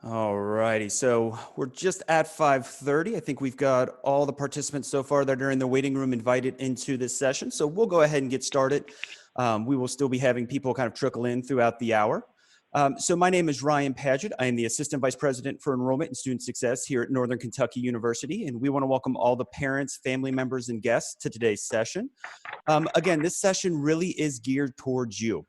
All righty, so we're just at 5:30. I think we've got all the participants so far that are in the waiting room invited into this session. So we'll go ahead and get started. We will still be having people kind of trickle in throughout the hour. So my name is Ryan Padgett. I am the Assistant Vice President for Enrollment and Student Success here at Northern Kentucky University, and we want to welcome all the parents, family members, and guests to today's session. Again, this session really is geared towards you.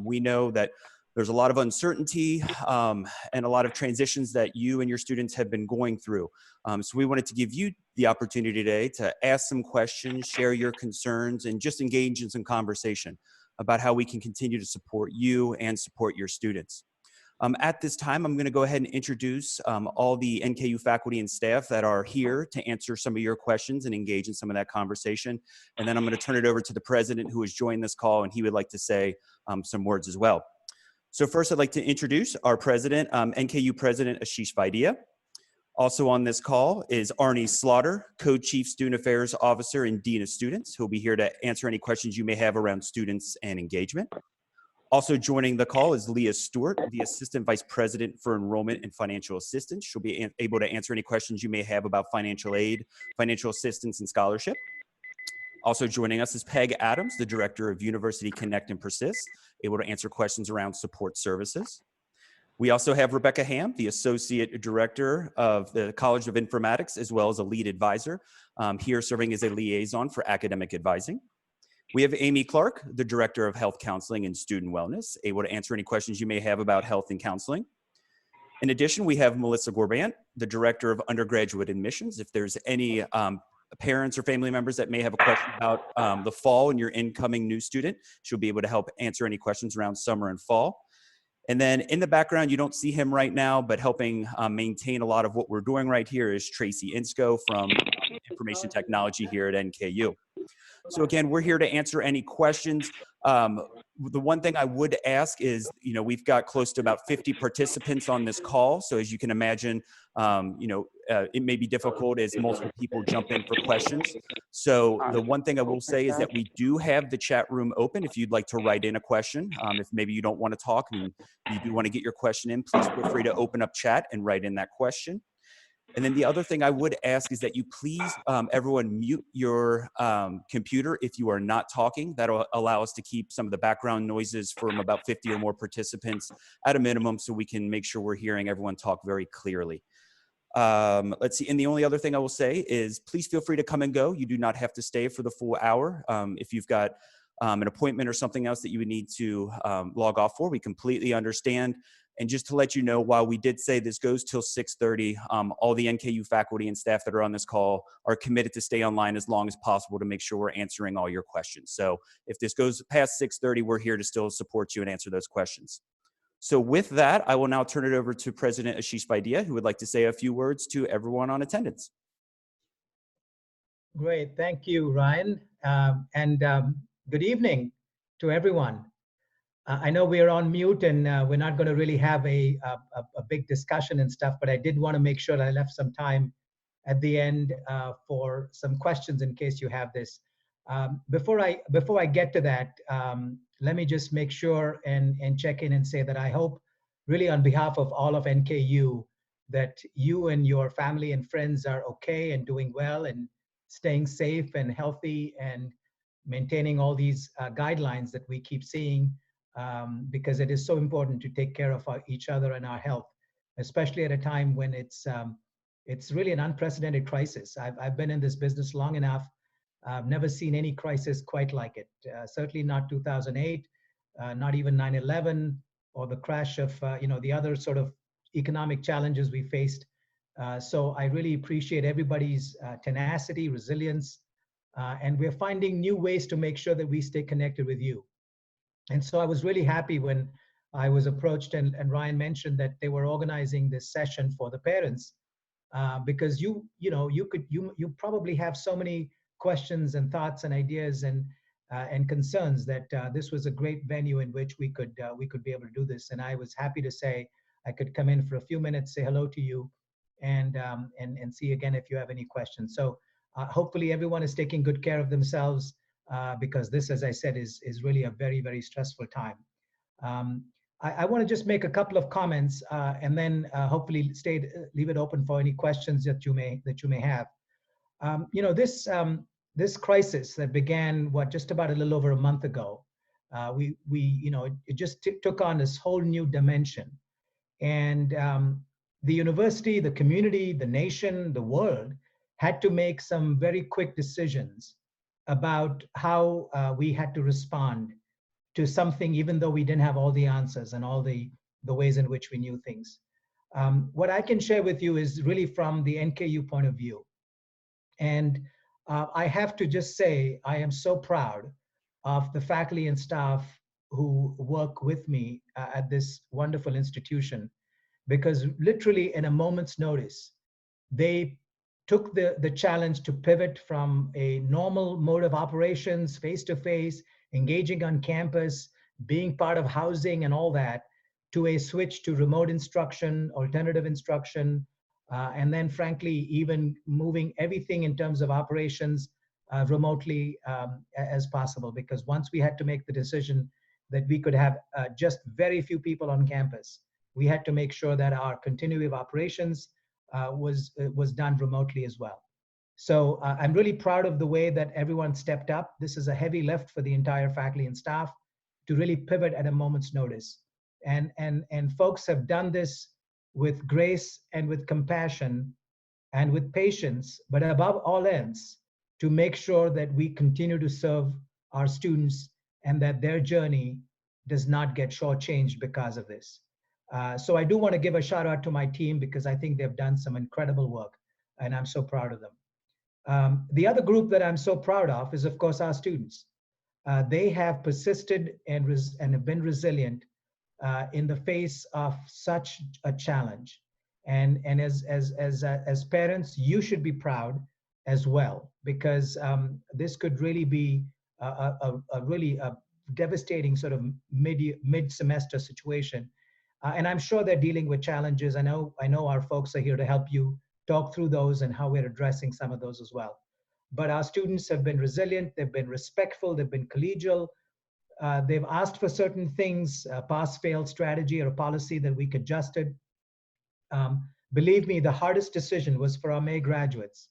We know that there's a lot of uncertainty and a lot of transitions that you and your students have been going through. So we wanted to give you the opportunity today to ask some questions, share your concerns, and just engage in some conversation about how we can continue to support you and support your students. At this time, I'm going to go ahead and introduce all the NKU faculty and staff that are here to answer some of your questions and engage in some of that conversation. And then I'm going to turn it over to the president who has joined this call, and he would like to say some words as well. So first, I'd like to introduce our president, NKU President Ashish Vaidya. Also on this call is Arnie Slaughter, Co-Chief Student Affairs Officer and Dean of Students, who'll be here to answer any questions you may have around students and engagement. Also joining the call is Leah Stewart, the Assistant Vice President for Enrollment and Financial Assistance. She'll be able to answer any questions you may have about financial aid, financial assistance, and scholarship. Also joining us is Peg Adams, the Director of University Connect and Persist, able to answer questions around support services. We also have Rebecca Ham, the Associate Director of the College of Informatics, as well as a lead advisor, here serving as a liaison for academic advising. We have Amy Clark, the Director of Health Counseling and Student Wellness, able to answer any questions you may have about health and counseling. In addition, we have Melissa Gorbant, the Director of Undergraduate Admissions. If there's any parents or family members that may have a question about the fall and your incoming new student, she'll be able to help answer any questions around summer and fall. And then in the background, you don't see him right now, but helping maintain a lot of what we're doing right here is Tracy Insco from Information Technology here at NKU. So again, we're here to answer any questions. The one thing I would ask is, we've got close to about 50 participants on this call. So as you can imagine, it may be difficult as multiple people jump in for questions. So the one thing I will say is that we do have the chat room open if you'd like to write in a question. If maybe you don't want to talk and you do want to get your question in, please feel free to open up chat and write in that question. And then the other thing I would ask is that you please, everyone, mute your computer if you are not talking. That'll allow us to keep some of the background noises from about 50 or more participants at a minimum so we can make sure we're hearing everyone talk very clearly. Let's see, and the only other thing I will say is please feel free to come and go. You do not have to stay for the full hour. If you've got an appointment or something else that you would need to log off for, we completely understand. And just to let you know, while we did say this goes till 6:30, all the NKU faculty and staff that are on this call are committed to stay online as long as possible to make sure we're answering all your questions. So if this goes past 6:30, we're here to still support you and answer those questions. So with that, I will now turn it over to President Ashish Vaidya, who would like to say a few words to everyone on attendance. Great, thank you, Ryan. Good evening to everyone. I know we are on mute and we're not going to really have a big discussion and stuff, but I did want to make sure I left some time at the end for some questions in case you have this. Before I get to that, let me just make sure and check in and say that I hope really on behalf of all of NKU that you and your family and friends are okay and doing well and staying safe and healthy and maintaining all these guidelines that we keep seeing. Because it is so important to take care of each other and our health, especially at a time when it's really an unprecedented crisis. I've been in this business long enough. I've never seen any crisis quite like it. Certainly not 2008, not even 9/11, or the crash of the other sort of economic challenges we faced. So I really appreciate everybody's tenacity, resilience, and we're finding new ways to make sure that we stay connected with you. And so I was really happy when I was approached and Ryan mentioned that they were organizing this session for the parents because you probably have so many questions and thoughts and ideas and concerns that this was a great venue in which we could be able to do this. And I was happy to say I could come in for a few minutes, say hello to you, and see again if you have any questions. So hopefully everyone is taking good care of themselves. Because this, as I said, is really a very, very stressful time. I want to just make a couple of comments and then hopefully leave it open for any questions that you may have. This crisis that began just about a little over a month ago, it just took on this whole new dimension, and the university, the community, the nation, the world had to make some very quick decisions about how we had to respond to something, even though we didn't have all the answers and all the ways in which we knew things. What I can share with you is really from the NKU point of view. And I have to just say, I am so proud of the faculty and staff who work with me at this wonderful institution, because literally in a moment's notice, they took the challenge to pivot from a normal mode of operations, face-to-face, engaging on campus, being part of housing and all that, to a switch to remote instruction, alternative instruction, and then frankly, even moving everything in terms of operations remotely as possible. Because once we had to make the decision that we could have just very few people on campus, we had to make sure that our continuity of operations was done remotely as well. So I'm really proud of the way that everyone stepped up. This is a heavy lift for the entire faculty and staff to really pivot at a moment's notice. And folks have done this with grace and with compassion and with patience, but above all else, to make sure that we continue to serve our students and that their journey does not get shortchanged because of this. So I do want to give a shout out to my team, because I think they've done some incredible work and I'm so proud of them. The other group that I'm so proud of is, of course, our students. They have persisted and have been resilient in the face of such a challenge. And as parents, you should be proud as well, because this could really be a really devastating sort of mid-semester situation. And I'm sure they're dealing with challenges. I know our folks are here to help you talk through those and how we're addressing some of those as well. But our students have been resilient, they've been respectful, they've been collegial. They've asked for certain things, pass-fail strategy or a policy that we adjusted. Believe me, the hardest decision was for our May graduates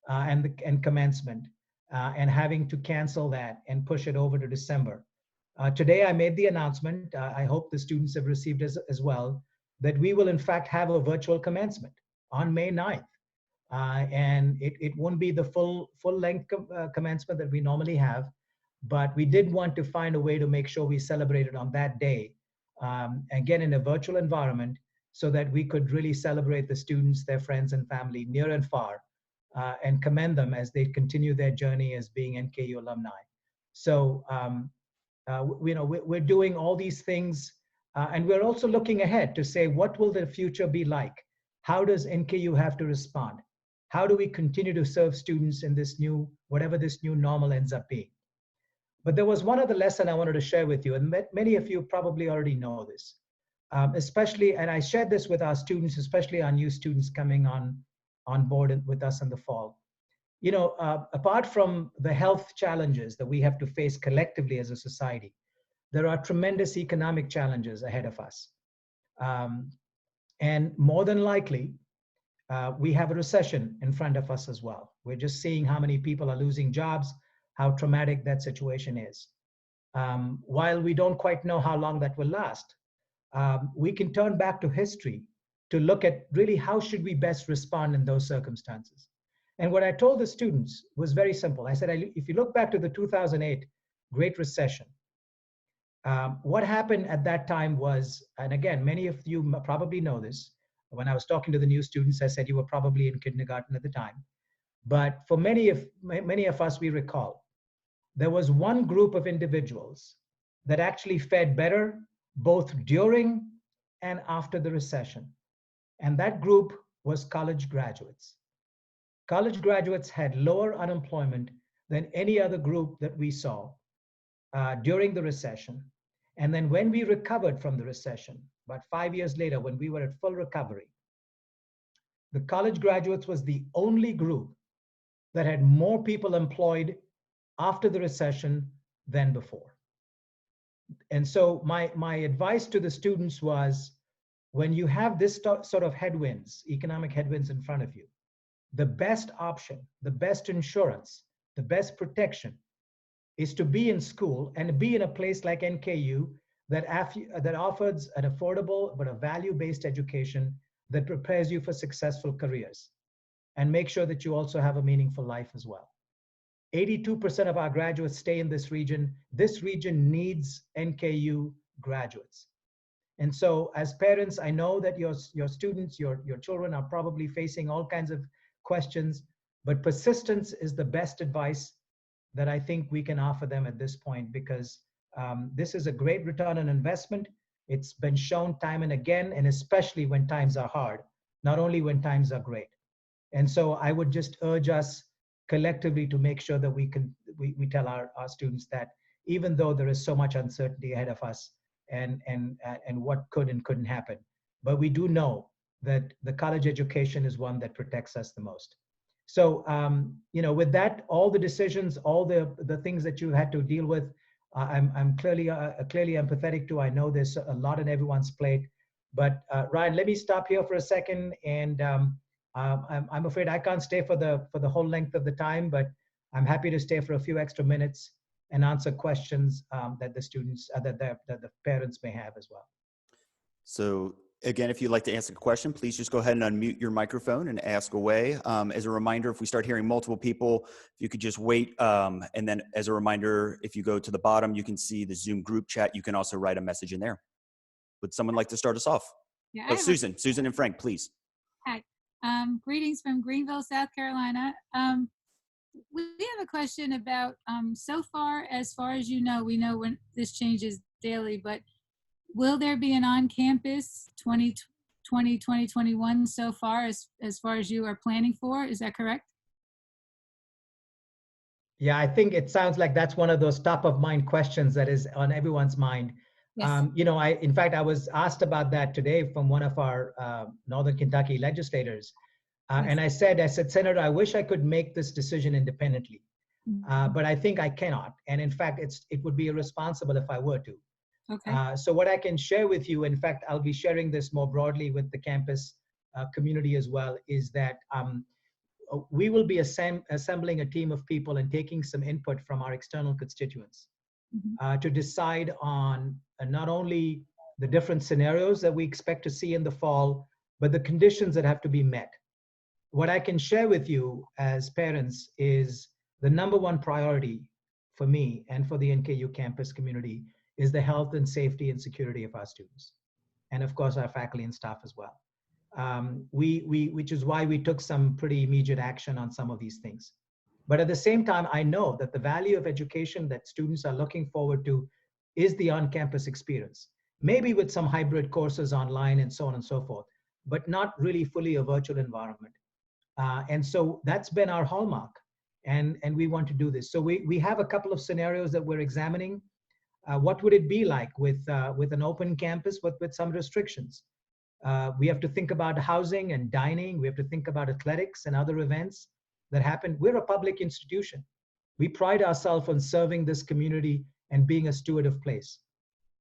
and commencement, and having to cancel that and push it over to December. Today, I made the announcement, I hope the students have received as well, that we will in fact have a virtual commencement on May 9th. And it won't be the full-length commencement that we normally have, but we did want to find a way to make sure we celebrated on that day, again in a virtual environment, so that we could really celebrate the students, their friends and family near and far, and commend them as they continue their journey as being NKU alumni. So we're doing all these things, and we're also looking ahead to say, what will the future be like? How does NKU have to respond? How do we continue to serve students in this new, whatever this new normal ends up being? But there was one other lesson I wanted to share with you, and many of you probably already know this, especially, and I shared this with our students, especially our new students coming on board with us in the fall. Apart from the health challenges that we have to face collectively as a society, there are tremendous economic challenges ahead of us. And more than likely, we have a recession in front of us as well. We're just seeing how many people are losing jobs, how traumatic that situation is. While we don't quite know how long that will last, we can turn back to history to look at really how should we best respond in those circumstances. And what I told the students was very simple. I said, if you look back to the 2008 Great Recession, what happened at that time was, and again, many of you probably know this, when I was talking to the new students, I said you were probably in kindergarten at the time. But for many of us, we recall, there was one group of individuals that actually fared better both during and after the recession. And that group was college graduates. College graduates had lower unemployment than any other group that we saw during the recession. And then when we recovered from the recession, about 5 years later, when we were at full recovery, the college graduates was the only group that had more people employed after the recession than before. And so my advice to the students was, when you have this sort of headwinds, economic headwinds in front of you, the best option, the best insurance, the best protection is to be in school and be in a place like NKU that offers an affordable but a value-based education that prepares you for successful careers, and make sure that you also have a meaningful life as well. 82% of our graduates stay in this region. This region needs NKU graduates. And so as parents, I know that your students, your children are probably facing all kinds of questions, but persistence is the best advice that I think we can offer them at this point, because this is a great return on investment. It's been shown time and again, and especially when times are hard, not only when times are great. And so I would just urge us collectively to make sure that we tell our students that even though there is so much uncertainty ahead of us, and what could and couldn't happen, but we do know that the college education is one that protects us the most. So with that, all the decisions, all the things that you had to deal with, I'm clearly empathetic to. I know there's a lot on everyone's plate, but Ryan, let me stop here for a second, and I'm afraid I can't stay for the whole length of the time, but I'm happy to stay for a few extra minutes and answer questions that the students, that the parents may have as well. So again, if you'd like to ask a question, please just go ahead and unmute your microphone and ask away. As a reminder, if we start hearing multiple people, if you could just wait. And then as a reminder, if you go to the bottom, you can see the Zoom group chat. You can also write a message in there. Would someone like to start us off? Yeah, Oh, Susan and Frank, please. Hi. Greetings from Greenville, South Carolina. We have a question about, so far as you know, we know when this changes daily, but will there be an on-campus 2020, 2021 so far as far as you are planning for? Is that correct? Yeah, I think it sounds like that's one of those top of mind questions that is on everyone's mind. Yes. In fact, I was asked about that today from one of our Northern Kentucky legislators. And I said, Senator, I wish I could make this decision independently, but I think I cannot. And in fact, it would be irresponsible if I were to. Okay. So what I can share with you, in fact, I'll be sharing this more broadly with the campus community as well, is that we will be assembling a team of people and taking some input from our external constituents to decide on not only the different scenarios that we expect to see in the fall, but the conditions that have to be met. What I can share with you as parents is the number one priority for me and for the NKU campus community is the health and safety and security of our students, and of course our faculty and staff as well. Which is why we took some pretty immediate action on some of these things. But at the same time, I know that the value of education that students are looking forward to is the on-campus experience, maybe with some hybrid courses online and so on and so forth, but not really fully a virtual environment. And so that's been our hallmark, and we want to do this. So we have a couple of scenarios that we're examining. What would it be like with an open campus, but with some restrictions? We have to think about housing and dining. We have to think about athletics and other events that happen. We're a public institution. We pride ourselves on serving this community and being a steward of place,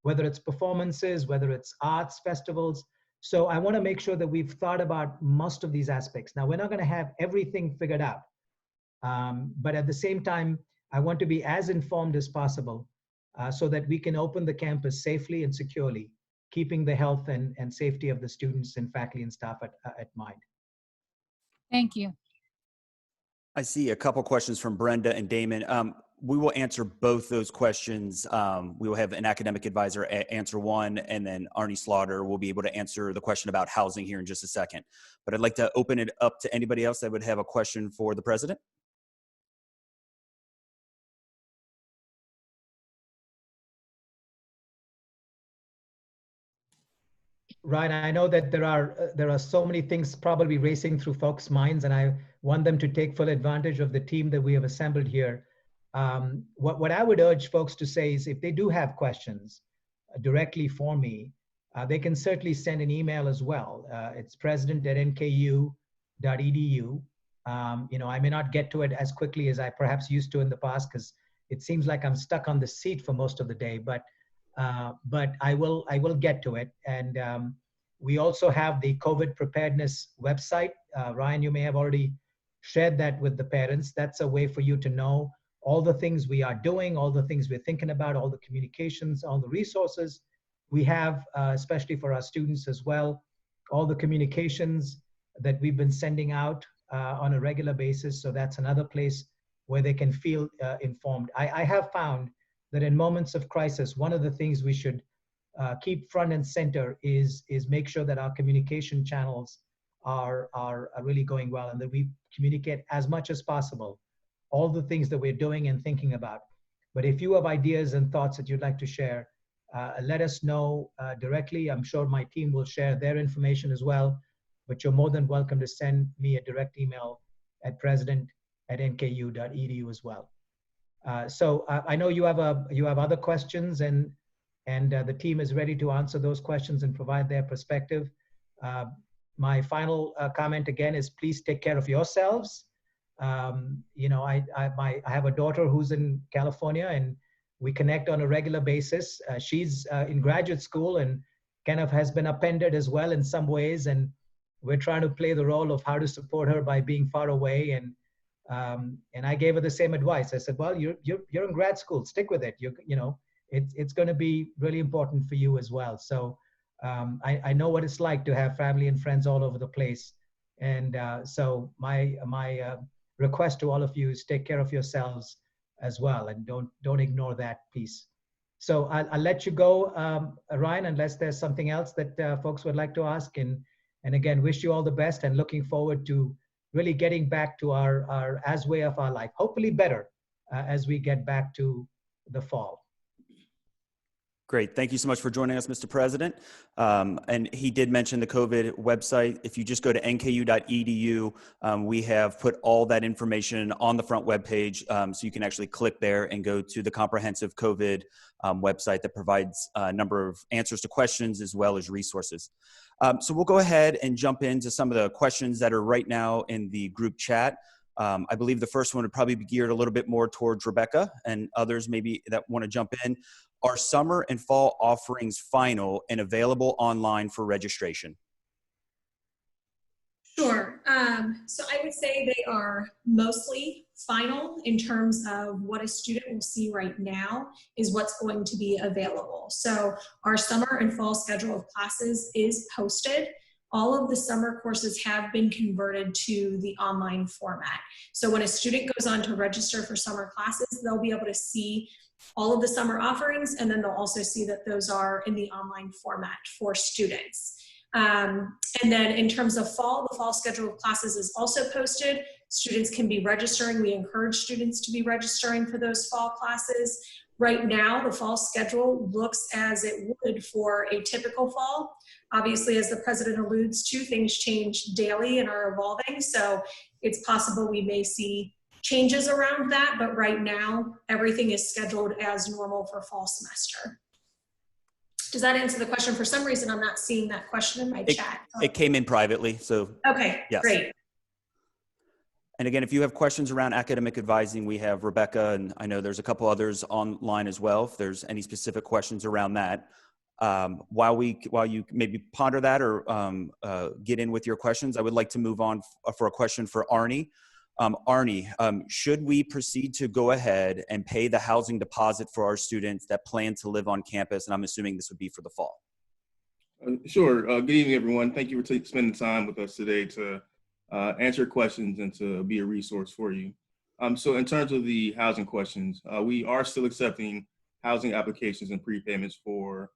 whether it's performances, whether it's arts festivals. So I want to make sure that we've thought about most of these aspects. Now, we're not going to have everything figured out, but at the same time, I want to be as informed as possible so that we can open the campus safely and securely, keeping the health and safety of the students and faculty and staff at mind. Thank you. I see a couple questions from Brenda and Damon. We will answer both those questions. We will have an academic advisor answer one, and then Arnie Slaughter will be able to answer the question about housing here in just a second. But I'd like to open it up to anybody else that would have a question for the president. Right, I know that there are so many things probably racing through folks' minds, and I want them to take full advantage of the team that we have assembled here. What I would urge folks to say is, if they do have questions directly for me, they can certainly send an email as well. It's president@nku.edu. I may not get to it as quickly as I perhaps used to in the past, because it seems like I'm stuck on the seat for most of the day, but but I will get to it. And we also have the COVID preparedness website. Ryan, you may have already shared that with the parents. That's a way for you to know all the things we are doing, all the things we're thinking about, all the communications, all the resources we have, especially for our students as well, all the communications that we've been sending out on a regular basis. So that's another place where they can feel informed. I have found that in moments of crisis, one of the things we should keep front and center is make sure that our communication channels are really going well, and that we communicate as much as possible all the things that we're doing and thinking about. But if you have ideas and thoughts that you'd like to share, let us know directly. I'm sure my team will share their information as well, but you're more than welcome to send me a direct email at president@nku.edu as well. So I know you have other questions, and the team is ready to answer those questions and provide their perspective. My final comment again is, please take care of yourselves. You know, I have a daughter who's in California, and we connect on a regular basis. She's in graduate school and kind of has been upended as well in some ways, and we're trying to play the role of how to support her by being far away. And I gave her the same advice. I said, well, you're in grad school, stick with it. You know, it's going to be really important for you as well. So I know what it's like to have family and friends all over the place. And so my request to all of you is take care of yourselves as well, and don't ignore that piece. So I'll let you go, Ryan, unless there's something else that folks would like to ask. And again, wish you all the best, and looking forward to really getting back to our as way of our life, hopefully better as we get back to the fall. Great. Thank you so much for joining us, Mr. President. And he did mention the COVID website. If you just go to nku.edu, we have put all that information on the front webpage, so you can actually click there and go to the comprehensive COVID website that provides a number of answers to questions as well as resources. So we'll go ahead and jump into some of the questions that are right now in the group chat. I believe the first one would probably be geared a little bit more towards Rebecca and others maybe that want to jump in. Are summer and fall offerings final and available online for registration? Sure. So I would say they are mostly final in terms of what a student will see right now is what's going to be available. So our summer and fall schedule of classes is posted. All of the summer courses have been converted to the online format. So when a student goes on to register for summer classes, they'll be able to see all of the summer offerings, and then they'll also see that those are in the online format for students. And then in terms of fall, the fall schedule of classes is also posted. Students can be registering. We encourage students to be registering for those fall classes. Right now, the fall schedule looks as it would for a typical fall. Obviously, as the president alludes to, things change daily and are evolving. So it's possible we may see changes around that, but right now, everything is scheduled as normal for fall semester. Does that answer the question? For some reason, I'm not seeing that question in my chat. It came in privately, so. Okay, yes. Great. And again, if you have questions around academic advising, we have Rebecca, and I know there's a couple others online as well, if there's any specific questions around that. While you maybe ponder that or get in with your questions, I would like to move on for a question for Arnie. Arnie, should we proceed to go ahead and pay the housing deposit for our students that plan to live on campus? And I'm assuming this would be for the fall. Sure. Good evening, everyone. Thank you for spending time with us today to answer questions and to be a resource for you. So in terms of the housing questions, we are still accepting housing applications and prepayments for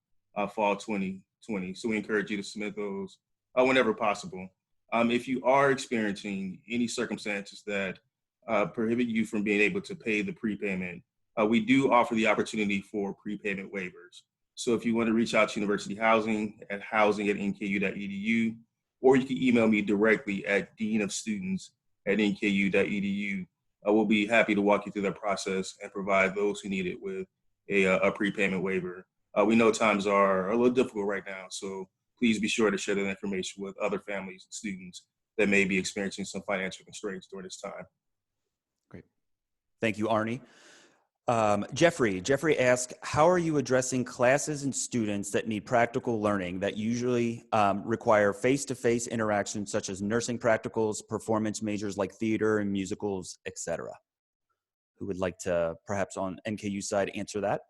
fall 2020. So we encourage you to submit those whenever possible. If you are experiencing any circumstances that prohibit you from being able to pay the prepayment, we do offer the opportunity for prepayment waivers. So if you want to reach out to University Housing at housing@nku.edu, or you can email me directly at deanofstudents@nku.edu. We'll be happy to walk you through that process and provide those who need it with a prepayment waiver. We know times are a little difficult right now, so please be sure to share that information with other families and students that may be experiencing some financial constraints during this time. Great. Thank you, Arnie. Jeffrey asked, how are you addressing classes and students that need practical learning that usually require face-to-face interaction, such as nursing practicals, performance majors like theater and musicals, etc.? Who would like to, perhaps on NKU side, answer that?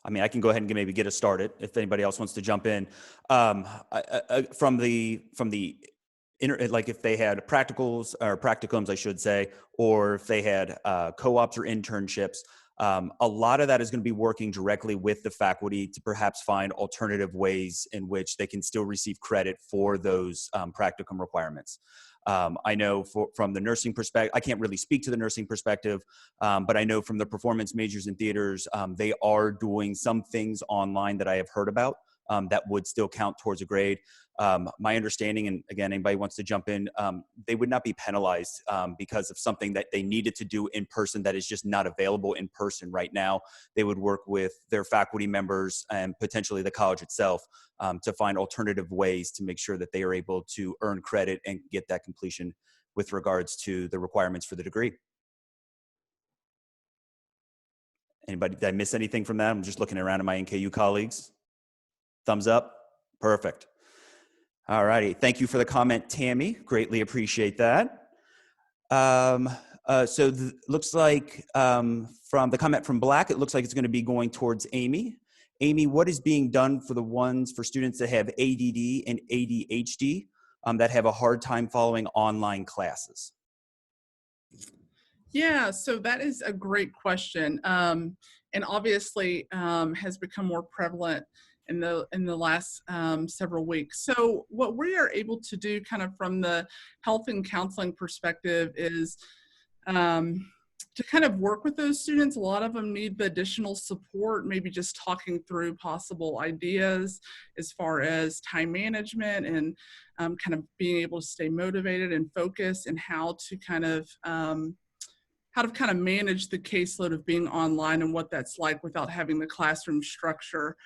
I mean, I can go ahead and maybe get us started if anybody else wants to jump in. From the like if they had practicals or practicums, I should say, or if they had co-ops or internships, a lot of that is going to be working directly with the faculty to perhaps find alternative ways in which they can still receive credit for those practicum requirements. I know from the nursing perspective, I can't really speak to the nursing perspective, but I know from the performance majors and theaters, they are doing some things online that I have heard about that would still count towards a grade. My understanding, and again, anybody wants to jump in, they would not be penalized because of something that they needed to do in person that is just not available in person right now. They would work with their faculty members and potentially the college itself to find alternative ways to make sure that they are able to earn credit and get that completion with regards to the requirements for the degree. Anybody, did I miss anything from that? I'm just looking around at my NKU colleagues. Thumbs up? Perfect. All righty. Thank you for the comment, Tammy. Greatly appreciate that. Looks like from the comment from Black, it looks like it's going to be going towards Amy. Amy, what is being done for students that have ADD and ADHD that have a hard time following online classes? Yeah, so that is a great question, and obviously has become more prevalent in the last several weeks. So what we are able to do kind of from the health and counseling perspective is to kind of work with those students. A lot of them need the additional support, maybe just talking through possible ideas as far as time management and kind of being able to stay motivated and focused, and how to kind of manage the caseload of being online and what that's like without having the classroom structure.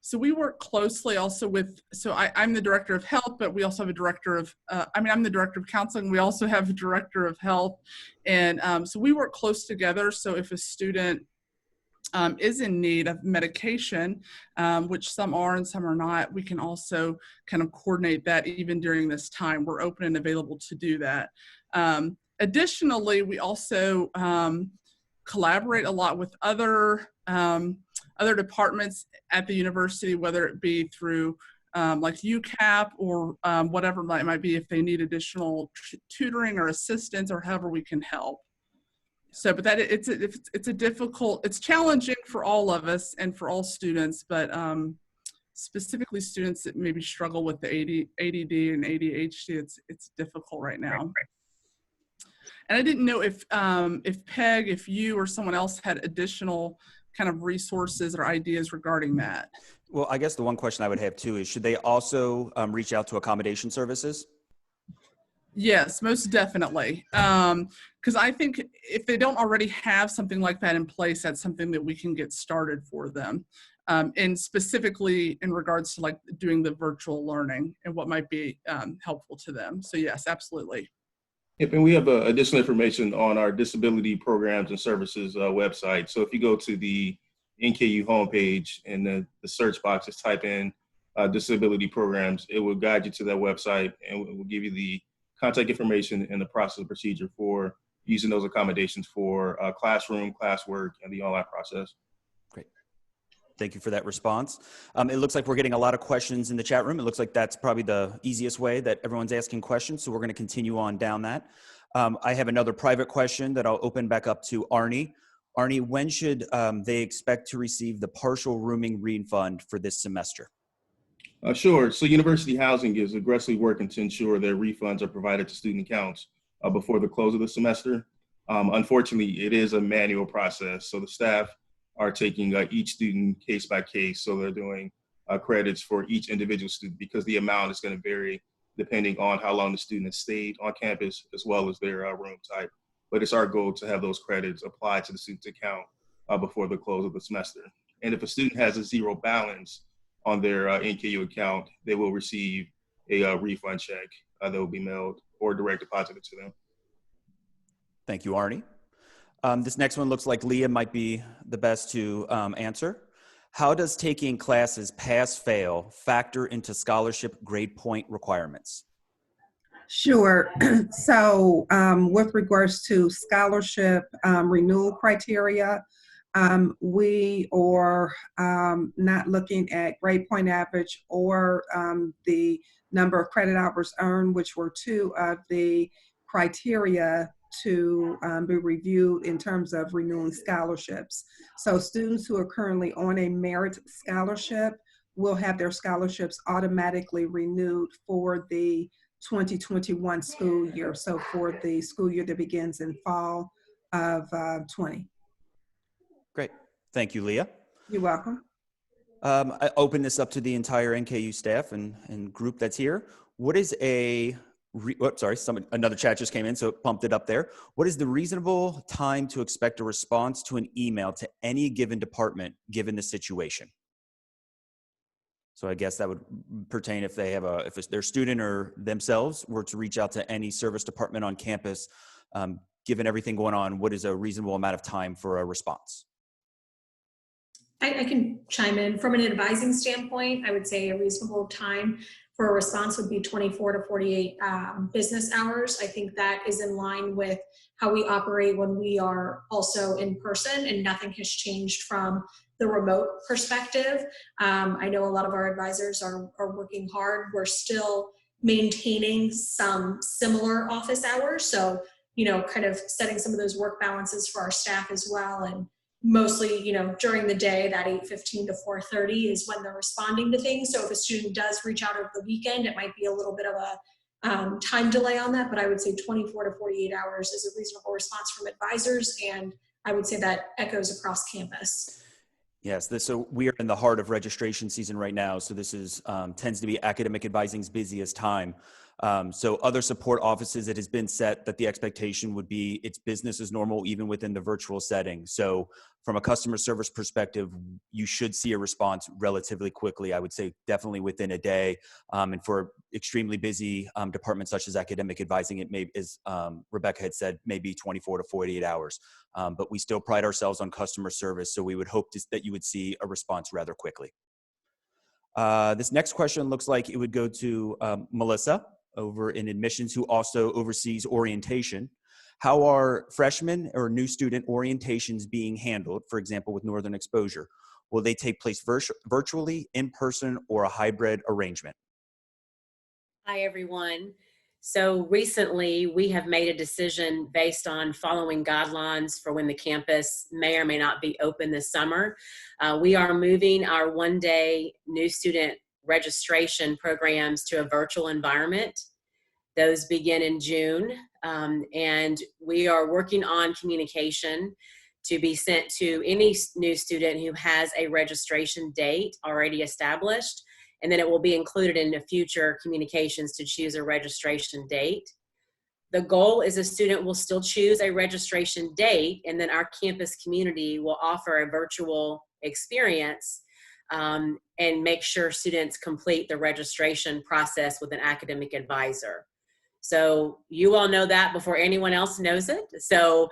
So we work closely also with, I'm the director of health, but we also have a director of, I'm the director of counseling. We also have a director of health. And so we work close together. So if a student is in need of medication, which some are and some are not, we can also kind of coordinate that even during this time. We're open and available to do that. Additionally, we also collaborate a lot with other departments at the university, whether it be through like UCAP or whatever it might be, if they need additional tutoring or assistance or however we can help. So, but that it's challenging for all of us and for all students, but specifically students that maybe struggle with the ADD and ADHD, it's difficult right now. And I didn't know if Peg, if you or someone else had additional kind of resources or ideas regarding that. Well, I guess the one question I would have too is, should they also reach out to accommodation services? Yes, most definitely. Because I think if they don't already have something like that in place, that's something that we can get started for them. And specifically in regards to like doing the virtual learning and what might be helpful to them. So yes, absolutely. Yep, and we have additional information on our disability programs and services website. So if you go to the NKU homepage and the search box, just type in disability programs, it will guide you to that website and it will give you the contact information and the process procedure for using those accommodations for classroom, classwork, and the online process. Great. Thank you for that response. It looks like we're getting a lot of questions in the chat room. It looks like that's probably the easiest way that everyone's asking questions. So we're going to continue on down that. I have another private question that I'll open back up to Arnie. Arnie, when should they expect to receive the partial rooming refund for this semester? Sure. So University Housing is aggressively working to ensure that refunds are provided to student accounts before the close of the semester. Unfortunately, it is a manual process. So the staff are taking each student case by case. So they're doing credits for each individual student because the amount is going to vary depending on how long the student has stayed on campus as well as their room type. But it's our goal to have those credits applied to the student's account before the close of the semester. And if a student has a zero balance, on their NKU account, they will receive a refund check that will be mailed or direct deposited to them. Thank you, Arnie. This next one looks like Leah might be the best to answer. How does taking classes pass-fail factor into scholarship grade point requirements? Sure. So with regards to scholarship renewal criteria, we are not looking at grade point average or the number of credit hours earned, which were two of the criteria to be reviewed in terms of renewing scholarships. So students who are currently on a merit scholarship will have their scholarships automatically renewed for the 2021 school year. So for the school year that begins in fall of 20. Great. Thank you, Leah. You're welcome. I open this up to the entire NKU staff and group that's here. What is another chat just came in, so it pumped it up there. What is the reasonable time to expect a response to an email to any given department given the situation? So I guess that would pertain if they have if it's their student or themselves were to reach out to any service department on campus, given everything going on, what is a reasonable amount of time for a response? I can chime in. From an advising standpoint, I would say a reasonable time for a response would be 24 to 48 business hours. I think that is in line with how we operate when we are also in person, and nothing has changed from the remote perspective. I know a lot of our advisors are working hard. We're still maintaining some similar office hours. So, kind of setting some of those work balances for our staff as well. And mostly, during the day, that 8:15 to 4:30 is when they're responding to things. So if a student does reach out over the weekend, it might be a little bit of a time delay on that, but I would say 24 to 48 hours is a reasonable response from advisors. And I would say that echoes across campus. Yes, so we are in the heart of registration season right now. So this is tends to be academic advising's busiest time. So other support offices, it has been set that the expectation would be it's business as normal, even within the virtual setting. So from a customer service perspective, you should see a response relatively quickly. I would say definitely within a day. And for extremely busy departments such as academic advising, it may, as Rebecca had said, maybe 24 to 48 hours. But we still pride ourselves on customer service. So we would hope that you would see a response rather quickly. This next question looks like it would go to Melissa over in admissions, who also oversees orientation. How are freshmen or new student orientations being handled, for example, with Northern Exposure? Will they take place virtually, in person, or a hybrid arrangement? Hi, everyone. So recently, we have made a decision based on following guidelines for when the campus may or may not be open this summer. We are moving our one-day new student registration programs to a virtual environment. Those begin in June, and we are working on communication to be sent to any new student who has a registration date already established, and then it will be included in the future communications to choose a registration date. The goal is a student will still choose a registration date, and then our campus community will offer a virtual experience and make sure students complete the registration process with an academic advisor. So you all know that before anyone else knows it. So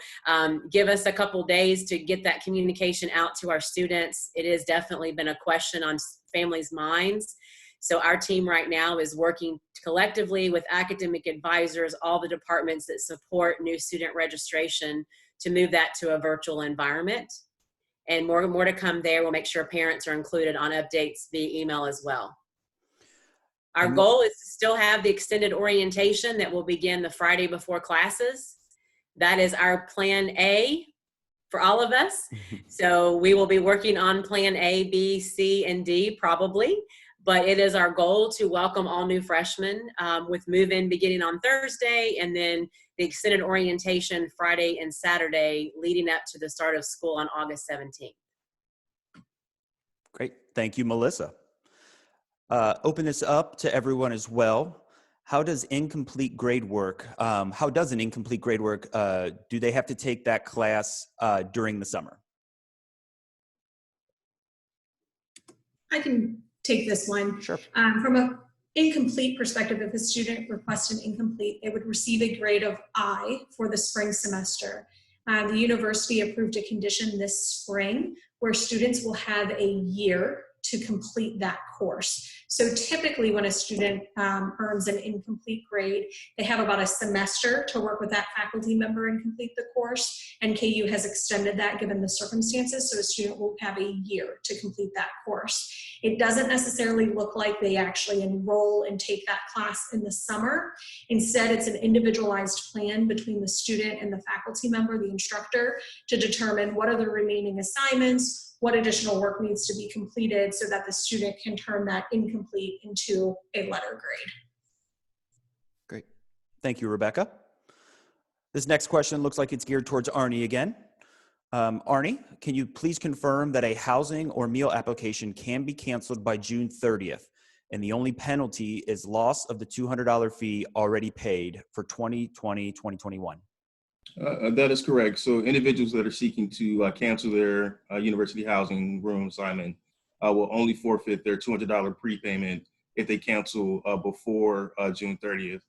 give us a couple days to get that communication out to our students. It has definitely been a question on families' minds. So our team right now is working collectively with academic advisors, all the departments that support new student registration, to move that to a virtual environment. And more to come there. We'll make sure parents are included on updates via email as well. Our goal is to still have the extended orientation that will begin the Friday before classes. That is our plan A for all of us. So we will be working on plan A, B, C, and D probably, but it is our goal to welcome all new freshmen with move-in beginning on Thursday, and then the extended orientation Friday and Saturday leading up to the start of school on August 17th. Great, thank you, Melissa. Open this up to everyone as well. How does incomplete grade work? Do they have to take that class during the summer? I can take this one. Sure. From a incomplete perspective, if a student requests an incomplete, they would receive a grade of I for the spring semester. The university approved a condition this spring where students will have a year to complete that course. So typically when a student earns an incomplete grade, they have about a semester to work with that faculty member and complete the course. NKU has extended that given the circumstances, so a student will have a year to complete that course. It doesn't necessarily look like they actually enroll and take that class in the summer. Instead, it's an individualized plan between the student and the faculty member, the instructor, to determine what are the remaining assignments, what additional work needs to be completed so that the student can turn that incomplete into a letter grade. Great. Thank you, Rebecca. This next question looks like it's geared towards Arnie again. Arnie, can you please confirm that a housing or meal application can be canceled by June 30th, and the only penalty is loss of the $200 fee already paid for 2020-2021? That is correct. So individuals that are seeking to cancel their university housing room assignment will only forfeit their $200 prepayment if they cancel before June 30th.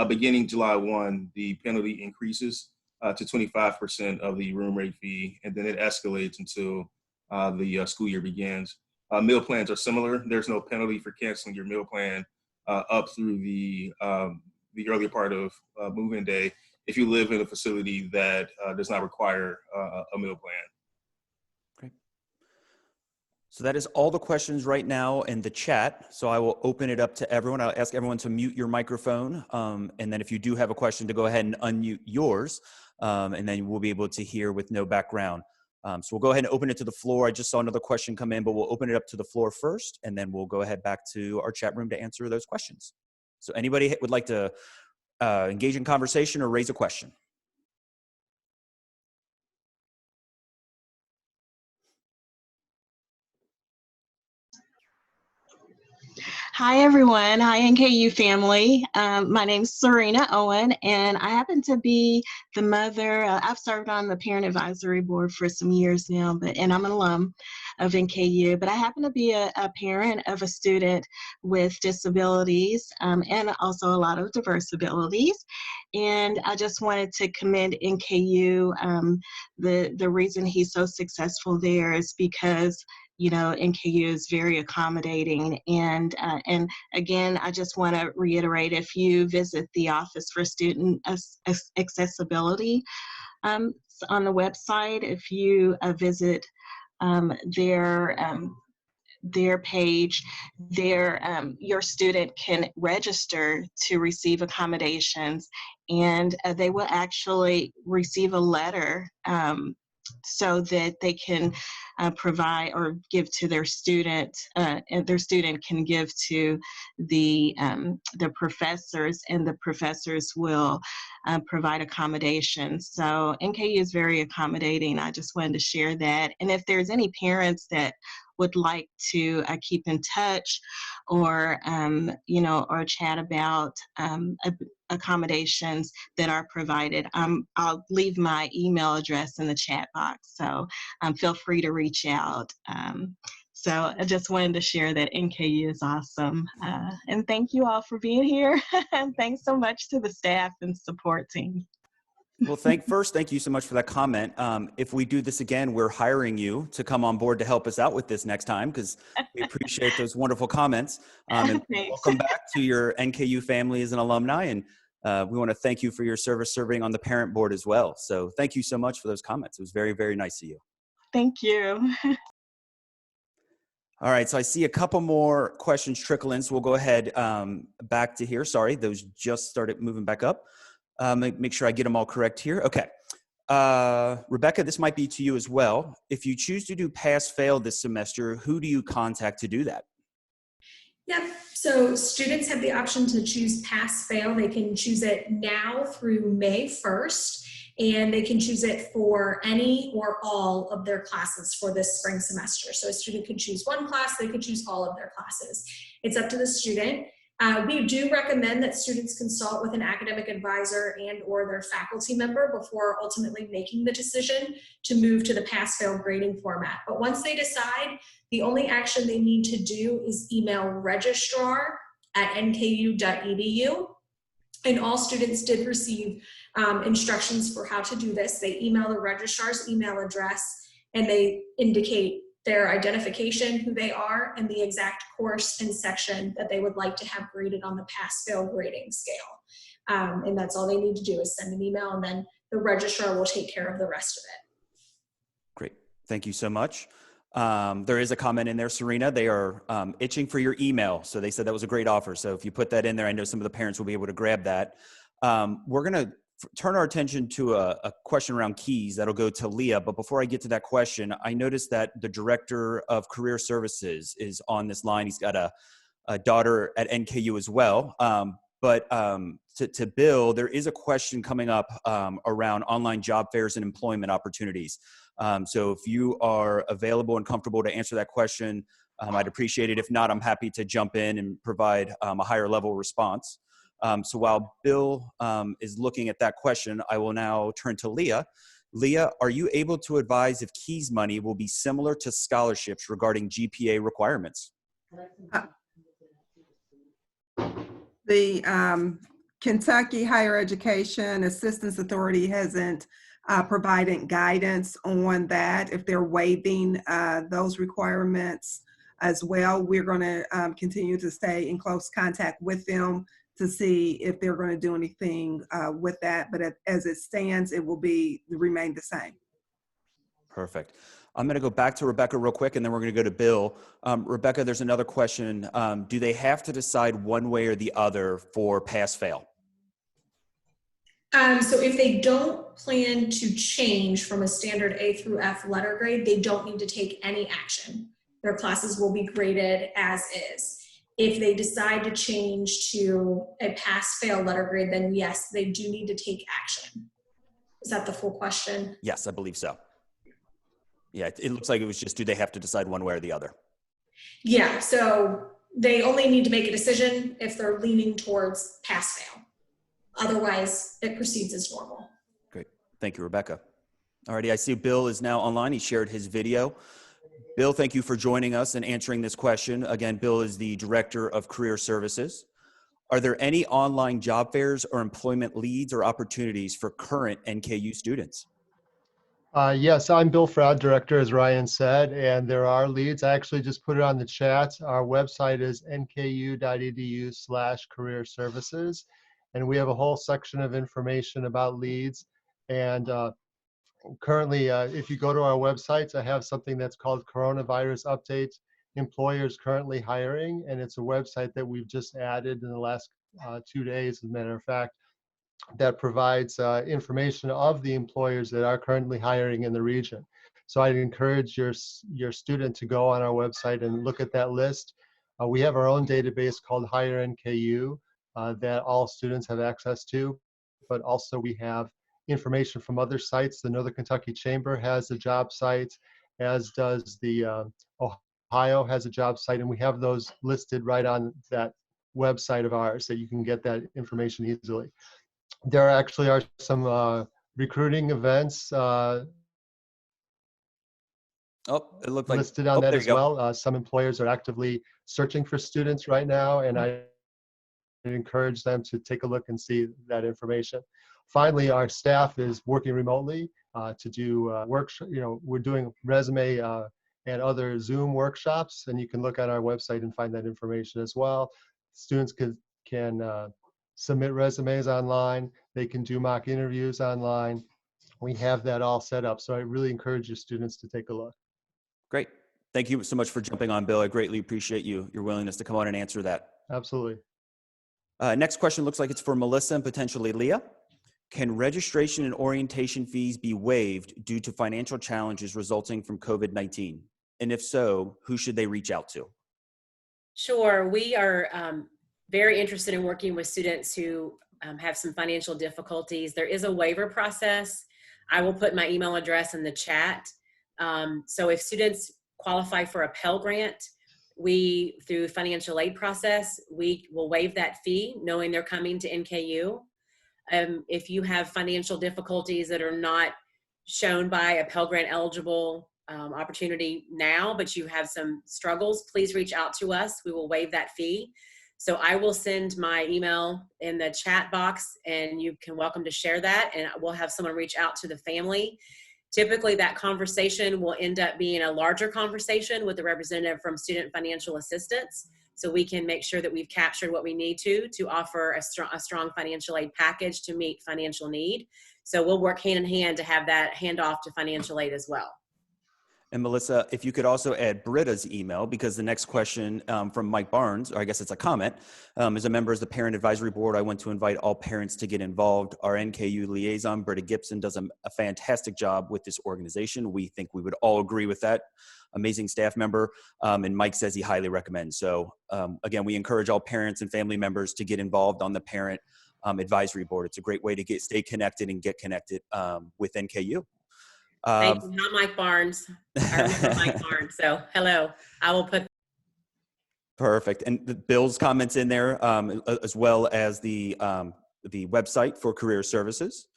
Beginning July 1, the penalty increases to 25% of the room rate fee, and then it escalates until the school year begins. Meal plans are similar. There's no penalty for canceling your meal plan up through the earlier part of move-in day if you live in a facility that does not require a meal plan. Great. So that is all the questions right now in the chat. So I will open it up to everyone. I'll ask everyone to mute your microphone. And then if you do have a question, to go ahead and unmute yours. And then we'll be able to hear with no background. So we'll go ahead and open it to the floor. I just saw another question come in, but we'll open it up to the floor first, and then we'll go ahead back to our chat room to answer those questions. So anybody would like to engage in conversation or raise a question? Hi, everyone. Hi, NKU family. My name's Serena Owen, and I happen to be the mother. I've served on the Parent Advisory Board for some years now, and I'm an alum of NKU, but I happen to be a parent of a student with disabilities and also a lot of diverse abilities. And I just wanted to commend NKU. The reason he's so successful there is because NKU is very accommodating. And again, I just want to reiterate, if you visit the Office for Student Accessibility on the website, if you visit their page, your student can register to receive accommodations, and they will actually receive a letter so that they can provide or give to their student, and their student can give to the professors, and the professors will provide accommodations. So NKU is very accommodating. I just wanted to share that. And if there's any parents that would like to keep in touch or or chat about accommodations that are provided, I'll leave my email address in the chat box, so feel free to reach out. So I just wanted to share that NKU is awesome. And thank you all for being here. And thanks so much to the staff and support team. Well, thank you so much for that comment. If we do this again, we're hiring you to come on board to help us out with this next time, because we appreciate those wonderful comments. And welcome back to your NKU family as an alumni. And we want to thank you for your service serving on the parent board as well. So thank you so much for those comments. It was very, very nice of you. Thank you. All right, so I see a couple more questions trickle in, so we'll go ahead back to here. Sorry, those just started moving back up. Make sure I get them all correct here. Okay. Rebecca, this might be to you as well. If you choose to do pass-fail this semester, who do you contact to do that? Yep, so students have the option to choose pass-fail. They can choose it now through May 1st, and they can choose it for any or all of their classes for this spring semester. So a student could choose one class, they could choose all of their classes. It's up to the student. We do recommend that students consult with an academic advisor and or their faculty member before ultimately making the decision to move to the pass-fail grading format. But once they decide, the only action they need to do is email registrar@nku.edu. And all students did receive instructions for how to do this. They email the registrar's email address and they indicate their identification, who they are, and the exact course and section that they would like to have graded on the pass-fail grading scale. And that's all they need to do is send an email, and then the registrar will take care of the rest of it. Great. Thank you so much. There is a comment in there, Serena. They are itching for your email. So they said that was a great offer. So if you put that in there, I know some of the parents will be able to grab that. We're going to turn our attention to a question around keys that'll go to Leah. But before I get to that question, I noticed that the Director of Career Services is on this line. He's got a daughter at NKU as well. But to Bill, there is a question coming up around online job fairs and employment opportunities. So if you are available and comfortable to answer that question, I'd appreciate it. If not, I'm happy to jump in and provide a higher level response. So while Bill is looking at that question, I will now turn to Leah. Leah, are you able to advise if KEYS money will be similar to scholarships regarding GPA requirements? The Kentucky Higher Education Assistance Authority hasn't provided guidance on that, if they're waiving those requirements as well. We're going to continue to stay in close contact with them to see if they're going to do anything with that. But as it stands, it will remain the same. Perfect. I'm going to go back to Rebecca real quick, and then we're going to go to Bill. Rebecca, there's another question. Do they have to decide one way or the other for pass-fail? So if they don't plan to change from a standard A through F letter grade, they don't need to take any action. Their classes will be graded as is. If they decide to change to a pass-fail letter grade, then yes, they do need to take action. Is that the full question? Yes, I believe so. Yeah, it looks like it was just, do they have to decide one way or the other? Yeah, so they only need to make a decision if they're leaning towards pass-fail. Otherwise, it proceeds as normal. Great. Thank you, Rebecca. Alrighty, I see Bill is now online. He shared his video. Bill, thank you for joining us and answering this question. Again, Bill is the Director of Career Services. Are there any online job fairs or employment leads or opportunities for current NKU students? Yes, I'm Bill Froud, Director, as Ryan said, and there are leads. I actually just put it on the chat. Our website is nku.edu/career services, and we have a whole section of information about leads. And currently, if you go to our websites, I have something that's called Coronavirus Update, Employers Currently Hiring, and it's a website that we've just added in the last 2 days, as a matter of fact, that provides information of the employers that are currently hiring in the region. So I'd encourage your student to go on our website and look at that list. We have our own database called Hire NKU that all students have access to, but also we have information from other sites. The Northern Kentucky Chamber has a job site, as does the Ohio has a job site, and we have those listed right on that website of ours that you can get that information easily. There actually are some recruiting events it looked like listed on that as go. well. Some employers are actively searching for students right now, and I encourage them to take a look and see that information. Finally, our staff is working remotely to do workshops. We're doing resume and other Zoom workshops, and you can look at our website and find that information as well. Students can submit resumes online. They can do mock interviews online. We have that all set up. So I really encourage your students to take a look. Great. Thank you so much for jumping on, Bill. I greatly appreciate your willingness to come on and answer that. Absolutely. Next question looks like it's for Melissa and potentially Leah. Can registration and orientation fees be waived due to financial challenges resulting from COVID-19? And if so, who should they reach out to? Sure. We are very interested in working with students who have some financial difficulties. There is a waiver process. I will put my email address in the chat. So if students qualify for a Pell Grant, we, through financial aid process, we will waive that fee knowing they're coming to NKU. If you have financial difficulties that are not shown by a Pell Grant eligible opportunity now, but you have some struggles, please reach out to us. We will waive that fee. So I will send my email in the chat box, and you can welcome to share that, and we'll have someone reach out to the family. Typically that conversation will end up being a larger conversation with the representative from Student Financial Assistance, so we can make sure that we've captured what we need to offer a strong financial aid package to meet financial need. So we'll work hand in hand to have that handoff to financial aid as well. And Melissa, if you could also add Britta's email, because the next question from Mike Barnes, or I guess it's a comment, as a member of the Parent Advisory Board, I want to invite all parents to get involved. Our NKU liaison, Britta Gibson, does a fantastic job with this organization. We think we would all agree with that. Amazing staff member, and Mike says he highly recommends. So again, we encourage all parents and family members to get involved on the Parent Advisory Board. It's a great way to stay connected and get connected with NKU. Thank you. Not Mike Barnes. I remember Mike Barnes. So hello. I will put. Perfect. And the Bill's comments in there, as well as the website for career services.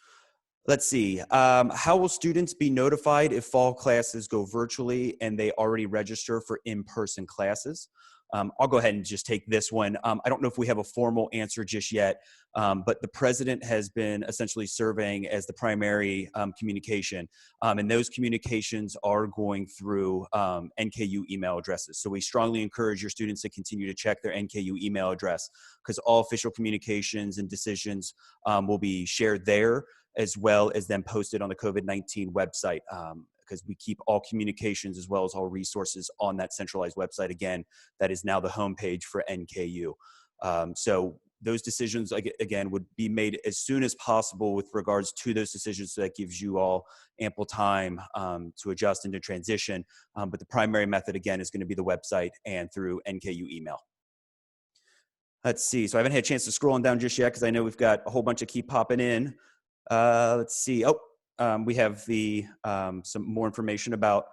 Let's see. How will students be notified if fall classes go virtually and they already register for in-person classes? I'll go ahead and just take this one. I don't know if we have a formal answer just yet, but the president has been essentially serving as the primary communication, and those communications are going through NKU email addresses. So we strongly encourage your students to continue to check their NKU email address, because all official communications and decisions will be shared there, as well as then posted on the COVID-19 website. Because we keep all communications as well as all resources on that centralized website. Again, that is now the homepage for NKU. So those decisions, again, would be made as soon as possible with regards to those decisions, so that gives you all ample time to adjust and to transition. But the primary method, again, is going to be the website and through NKU email. Let's see. So I haven't had a chance to scroll down just yet, because I know we've got a whole bunch of keep popping in. Let's see. We have some more information about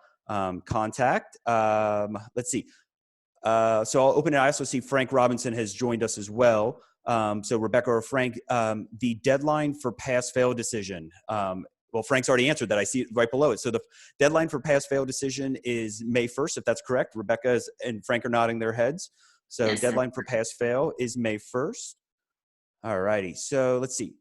contact. Let's see. So I'll open it. I also see Frank Robinson has joined us as well. So Rebecca or Frank, the deadline for pass-fail decision. Well, Frank's already answered that. I see it right below it. So the deadline for pass-fail decision is May 1st, if that's correct. Rebecca and Frank are nodding their heads. So yes, deadline for pass-fail is May 1st. All righty. So let's see.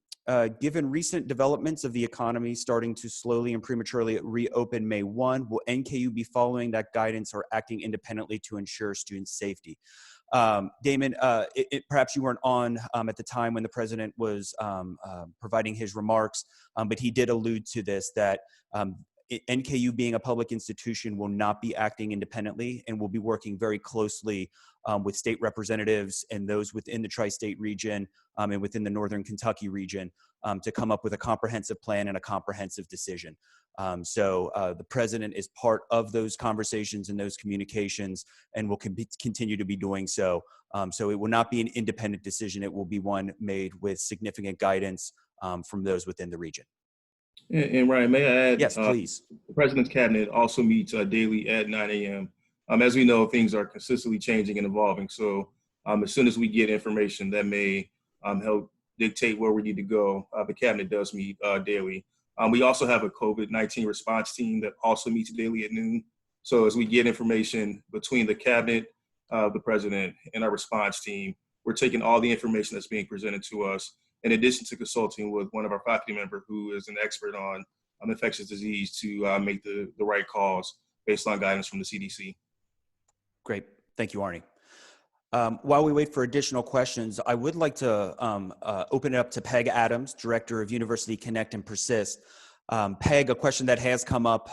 Given recent developments of the economy starting to slowly and prematurely reopen May 1, will NKU be following that guidance or acting independently to ensure student safety? Damon, perhaps you weren't on at the time when the president was providing his remarks, but he did allude to this, that NKU, being a public institution, will not be acting independently and will be working very closely with state representatives and those within the tri-state region and within the Northern Kentucky region to come up with a comprehensive plan and a comprehensive decision. So the president is part of those conversations and those communications, and will continue to be doing so. So it will not be an independent decision. It will be one made with significant guidance from those within the region. And Ryan, may I add? Yes, please. The President's Cabinet also meets daily at 9 a.m. As we know, things are consistently changing and evolving. So as soon as we get information that may help dictate where we need to go, the Cabinet does meet daily. We also have a COVID-19 response team that also meets daily at noon. So as we get information between the Cabinet, the President, and our response team, we're taking all the information that's being presented to us, in addition to consulting with one of our faculty members who is an expert on infectious disease to make the right calls based on guidance from the CDC. Great. Thank you, Arnie. While we wait for additional questions, I would like to open it up to Peg Adams, Director of University Connect and Persist. Peg, a question that has come up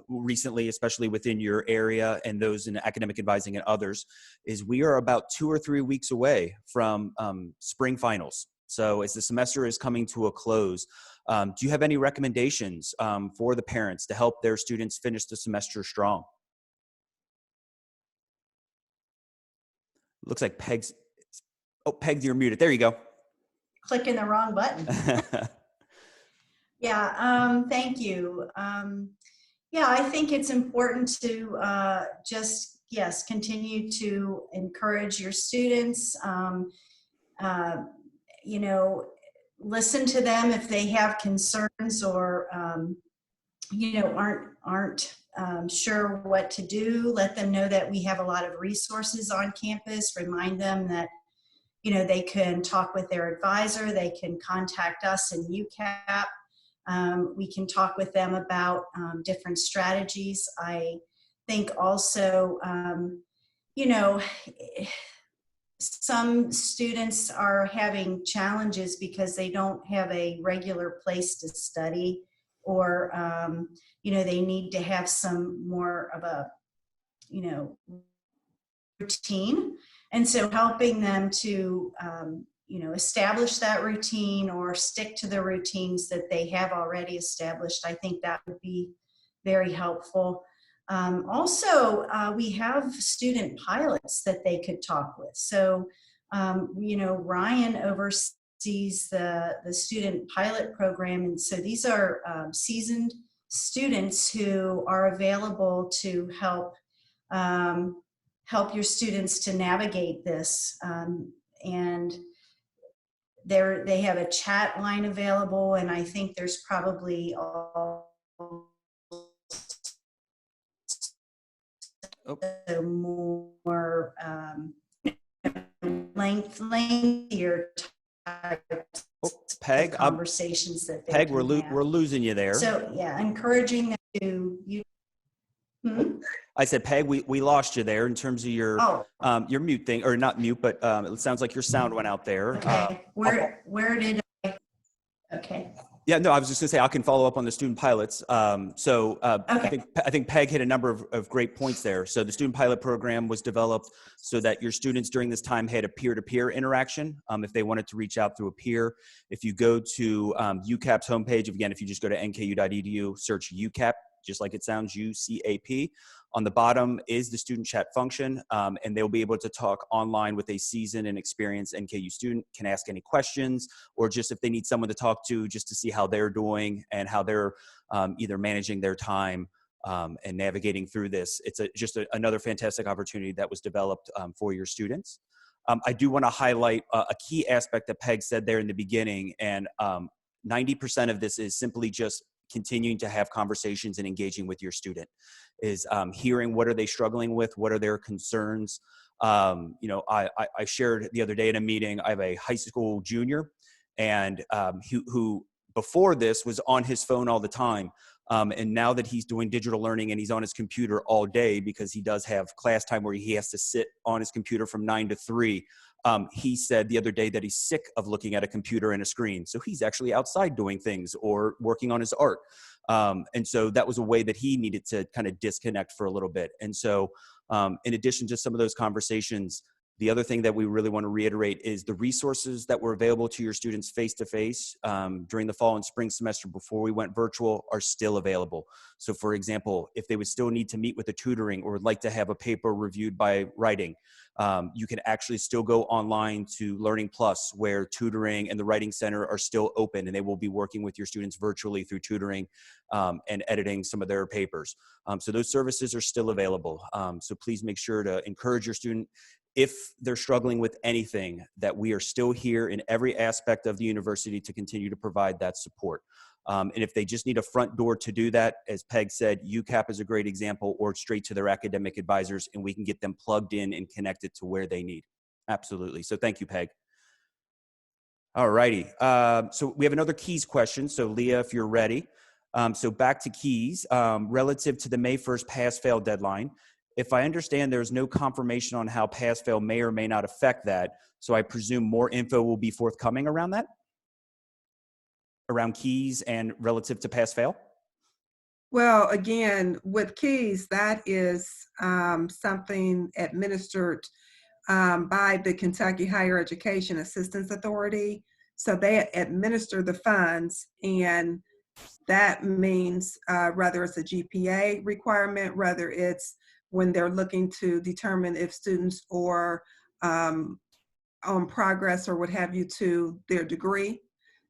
recently, especially within your area and those in academic advising and others, is we are about 2 or 3 weeks away from spring finals. So as the semester is coming to a close, do you have any recommendations for the parents to help their students finish the semester strong? Looks like Peg's, Peg, you're muted. There you go. Clicking the wrong button. Yeah, thank you. Yeah, I think it's important to just yes, continue to encourage your students. You know, listen to them if they have concerns or you know, aren't sure what to do. Let them know that we have a lot of resources on campus. Remind them that, you know, they can talk with their advisor. They can contact us in UCAP. We can talk with them about different strategies. I think also, you know, some students are having challenges because they don't have a regular place to study, or you know, they need to have some more of a, you know, routine. And so helping them to you know, establish that routine or stick to the routines that they have already established, I think that would be very helpful. Also, we have student pilots that they could talk with. So, you know, Ryan oversees the student pilot program. And so these are seasoned students who are available to help help your students to navigate this. And they have a chat line available, and I think there's probably more lengthier types Peg, of conversations that they Peg, can we're have. losing you there. So yeah, encouraging them to you. I said, Peg, we lost you there in terms of your mute thing, or not mute, but it sounds like your sound went out there. Okay, where did I? Okay. Yeah, no, I was just gonna say I can follow up on the student pilots. Okay. I think Peg hit a number of great points there. So the student pilot program was developed so that your students during this time had a peer-to-peer interaction if they wanted to reach out through a peer. If you go to UCAP's homepage, again, if you just go to nku.edu, search UCAP, just like it sounds, UCAP. On the bottom is the student chat function, and they'll be able to talk online with a seasoned and experienced NKU student, can ask any questions, or just if they need someone to talk to, just to see how they're doing and how they're either managing their time and navigating through this. It's just another fantastic opportunity that was developed for your students. I do want to highlight a key aspect that Peg said there in the beginning, and 90% of this is simply just continuing to have conversations and engaging with your student, is hearing what are they struggling with, what are their concerns. You know, I shared the other day in a meeting, I have a high school junior, and who before this was on his phone all the time. And now that he's doing digital learning and he's on his computer all day because he does have class time where he has to sit on his computer from 9 to 3, he said the other day that he's sick of looking at a computer and a screen. So he's actually outside doing things or working on his art. And so that was a way that he needed to kind of disconnect for a little bit. And so in addition to some of those conversations, the other thing that we really want to reiterate is the resources that were available to your students face-to-face during the fall and spring semester before we went virtual are still available. So for example, if they would still need to meet with a tutoring or would like to have a paper reviewed by writing, you can actually still go online to Learning Plus, where tutoring and the Writing Center are still open, and they will be working with your students virtually through tutoring and editing some of their papers. So those services are still available. So please make sure to encourage your student, if they're struggling with anything, that we are still here in every aspect of the university to continue to provide that support. And if they just need a front door to do that, as Peg said, UCAP is a great example, or straight to their academic advisors, and we can get them plugged in and connected to where they need. Absolutely. So thank you, Peg. All righty. So we have another keys question. So Leah, if you're ready. So back to keys, relative to the May 1st pass-fail deadline. If I understand, there's no confirmation on how pass-fail may or may not affect that. So I presume more info will be forthcoming around that? Around keys and relative to pass-fail? Well, again, with keys, that is something administered by the Kentucky Higher Education Assistance Authority. So they administer the funds, and that means whether it's a GPA requirement, whether it's when they're looking to determine if students are on progress or what have you to their degree.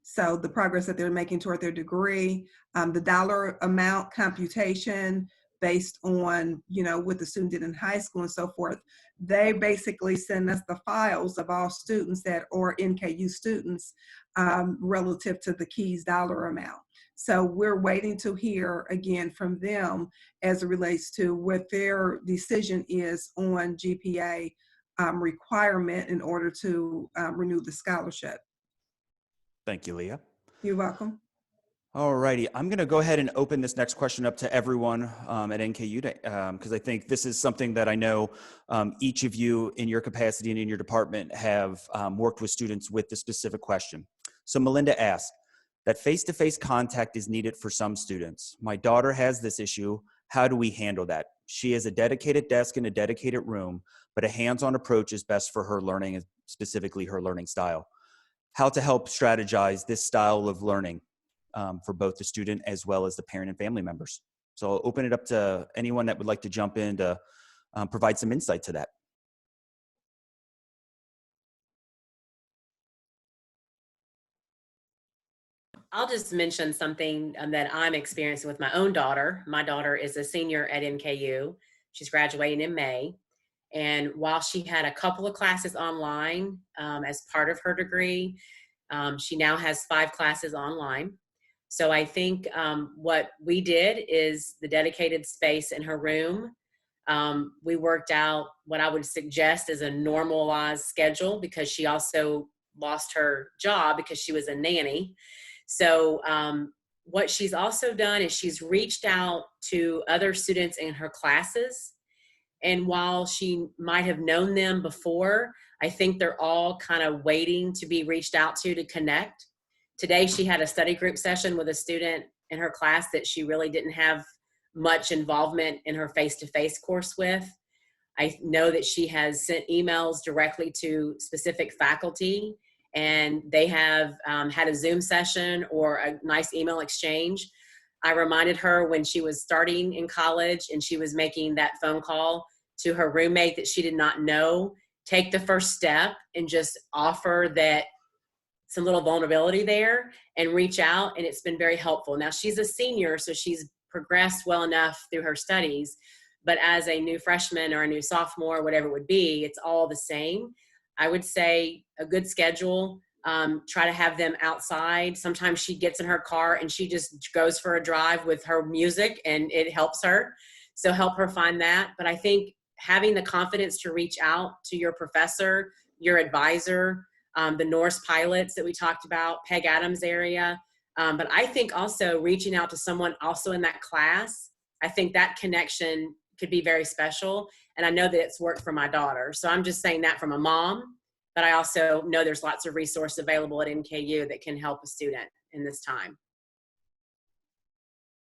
So the progress that they're making toward their degree, the dollar amount computation, based on, what the student did in high school and so forth. They basically send us the files of all students that are NKU students relative to the KEYS dollar amount. So we're waiting to hear again from them as it relates to what their decision is on GPA requirement in order to renew the scholarship. Thank you, Leah. You're welcome. All righty, I'm going to go ahead and open this next question up to everyone at NKU because I think this is something that I know each of you in your capacity and in your department have worked with students with the specific question. So Melinda asked that face-to-face contact is needed for some students. My daughter has this issue. How do we handle that? She has a dedicated desk and a dedicated room, but a hands-on approach is best for her learning and specifically her learning style. How to help strategize this style of learning for both the student as well as the parent and family members. So I'll open it up to anyone that would like to jump in to provide some insight to that. I'll just mention something that I'm experiencing with my own daughter. My daughter is a senior at NKU. She's graduating in May. And while she had a couple of classes online as part of her degree, she now has 5 classes online. So I think what we did is the dedicated space in her room. We worked out what I would suggest is a normalized schedule because she also lost her job because she was a nanny. So what she's also done is she's reached out to other students in her classes. And while she might have known them before, I think they're all kind of waiting to be reached out to connect. Today, she had a study group session with a student in her class that she really didn't have much involvement in her face-to-face course with. I know that she has sent emails directly to specific faculty, and they have had a Zoom session or a nice email exchange. I reminded her when she was starting in college and she was making that phone call to her roommate that she did not know, take the first step and just offer that some little vulnerability there and reach out, and it's been very helpful. Now she's a senior, so she's progressed well enough through her studies, but as a new freshman or a new sophomore, whatever it would be, it's all the same. I would say a good schedule, try to have them outside. Sometimes she gets in her car and she just goes for a drive with her music and it helps her. So help her find that. But I think having the confidence to reach out to your professor, your advisor, the Norse pilots that we talked about, Peg Adams area. But I think also reaching out to someone also in that class, I think that connection could be very special. And I know that it's worked for my daughter. So I'm just saying that from a mom, but I also know there's lots of resources available at NKU that can help a student in this time.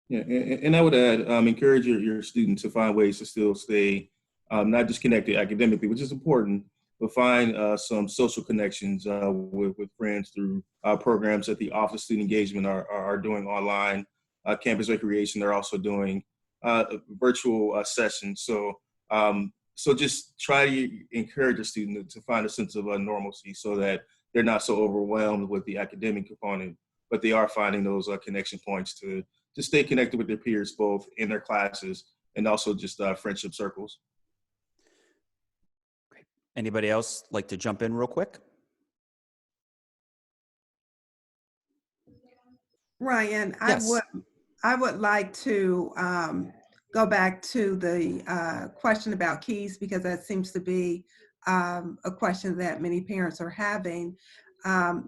Yeah, and I would add, encourage your students to find ways to still stay not just connected academically, which is important, but find some social connections with friends through programs that the Office of Student Engagement are doing online, campus recreation. They're also doing virtual sessions. So just try to encourage a student to find a sense of normalcy so that they're not so overwhelmed with the academic component, but they are finding those connection points to stay connected with their peers, both in their classes and also just friendship circles. Anybody else like to jump in real quick? Ryan, Yes. I would like to go back to the question about keys, because that seems to be a question that many parents are having.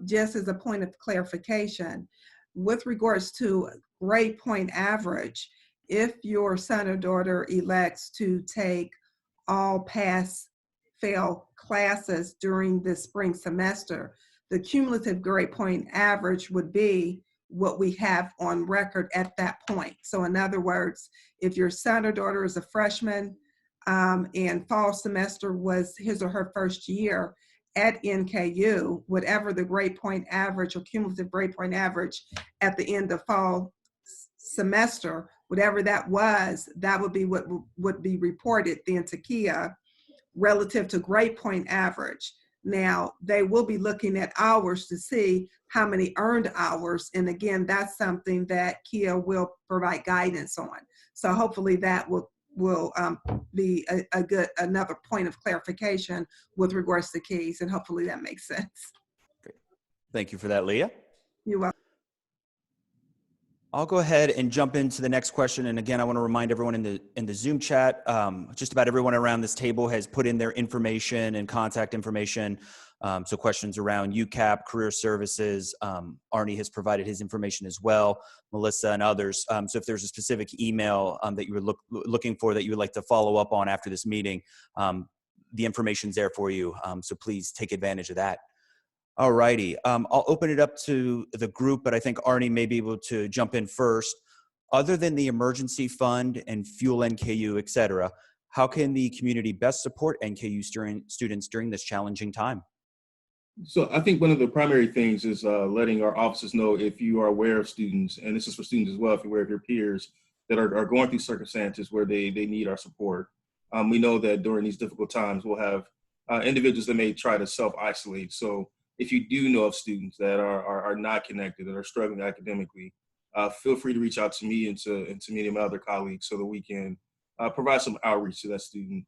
Just as a point of clarification, with regards to grade point average, if your son or daughter elects to take all pass-fail classes during the spring semester, the cumulative grade point average would be what we have on record at that point. So in other words, if your son or daughter is a freshman and fall semester was his or her first year at NKU, whatever the grade point average or cumulative grade point average at the end of fall semester, whatever that was, that would be what would be reported then to KIA relative to grade point average. Now, they will be looking at hours to see how many earned hours. And again, that's something that Kia will provide guidance on. So hopefully that will be a good, another point of clarification with regards to keys, and hopefully that makes sense. Great. Thank you for that, Leah. You're welcome. I'll go ahead and jump into the next question. And again, I want to remind everyone in the Zoom chat, just about everyone around this table has put in their information and contact information. So questions around UCAP, career services, Arnie has provided his information as well, Melissa and others. So if there's a specific email that you were looking for that you would like to follow up on after this meeting, the information's there for you. So please take advantage of that. All righty. I'll open it up to the group, but I think Arnie may be able to jump in first. Other than the emergency fund and Fuel NKU, et cetera, how can the community best support NKU students during this challenging time? So I think one of the primary things is letting our officers know if you are aware of students, and this is for students as well, if you're aware of your peers that are going through circumstances where they need our support. We know that during these difficult times, we'll have individuals that may try to self-isolate. So if you do know of students that are not connected, that are struggling academically, feel free to reach out to me and to many of my other colleagues so that we can provide some outreach to that student.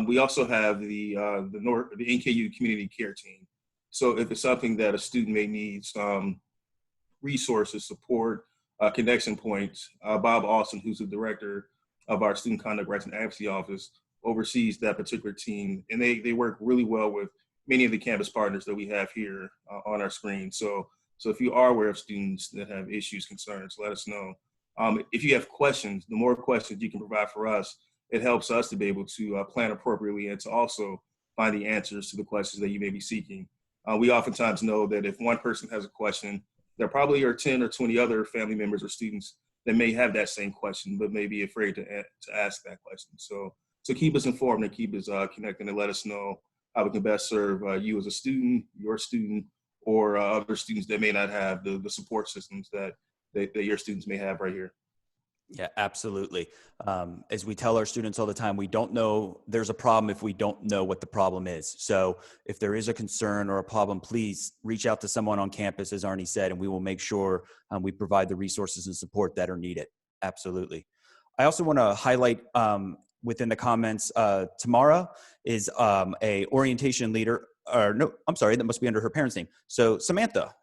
We also have the NKU Community Care Team. So if it's something that a student may need, some resources, support, connection points, Bob Austin, who's the director of our Student Conduct Rights and Advocacy Office, oversees that particular team. And they work really well with many of the campus partners that we have here on our screen. So if you are aware of students that have issues, concerns, let us know. If you have questions, the more questions you can provide for us, it helps us to be able to plan appropriately and to also find the answers to the questions that you may be seeking. We oftentimes know that if one person has a question, there probably are 10 or 20 other family members or students that may have that same question, but may be afraid to ask that question. So keep us informed and keep us connected and let us know how we can best serve you as a student, your student, or other students that may not have the support systems that your students may have right here. Yeah, absolutely. As we tell our students all the time, we don't know there's a problem if we don't know what the problem is. So if there is a concern or a problem, please reach out to someone on campus, as Arnie said, and we will make sure we provide the resources and support that are needed. Absolutely. I also want to highlight within the comments, Tamara is a orientation leader, or no, I'm sorry, that must be under her parents' name. So Samantha.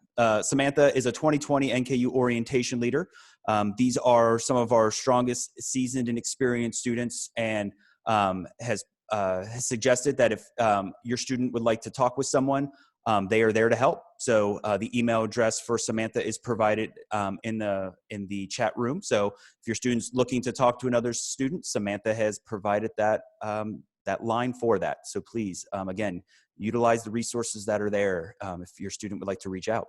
Samantha is a 2020 NKU orientation leader. These are some of our strongest seasoned and experienced students, and has suggested that if your student would like to talk with someone, they are there to help. So the email address for Samantha is provided in the chat room. So if your student's looking to talk to another student, Samantha has provided that that line for that. So please, again, utilize the resources that are there if your student would like to reach out.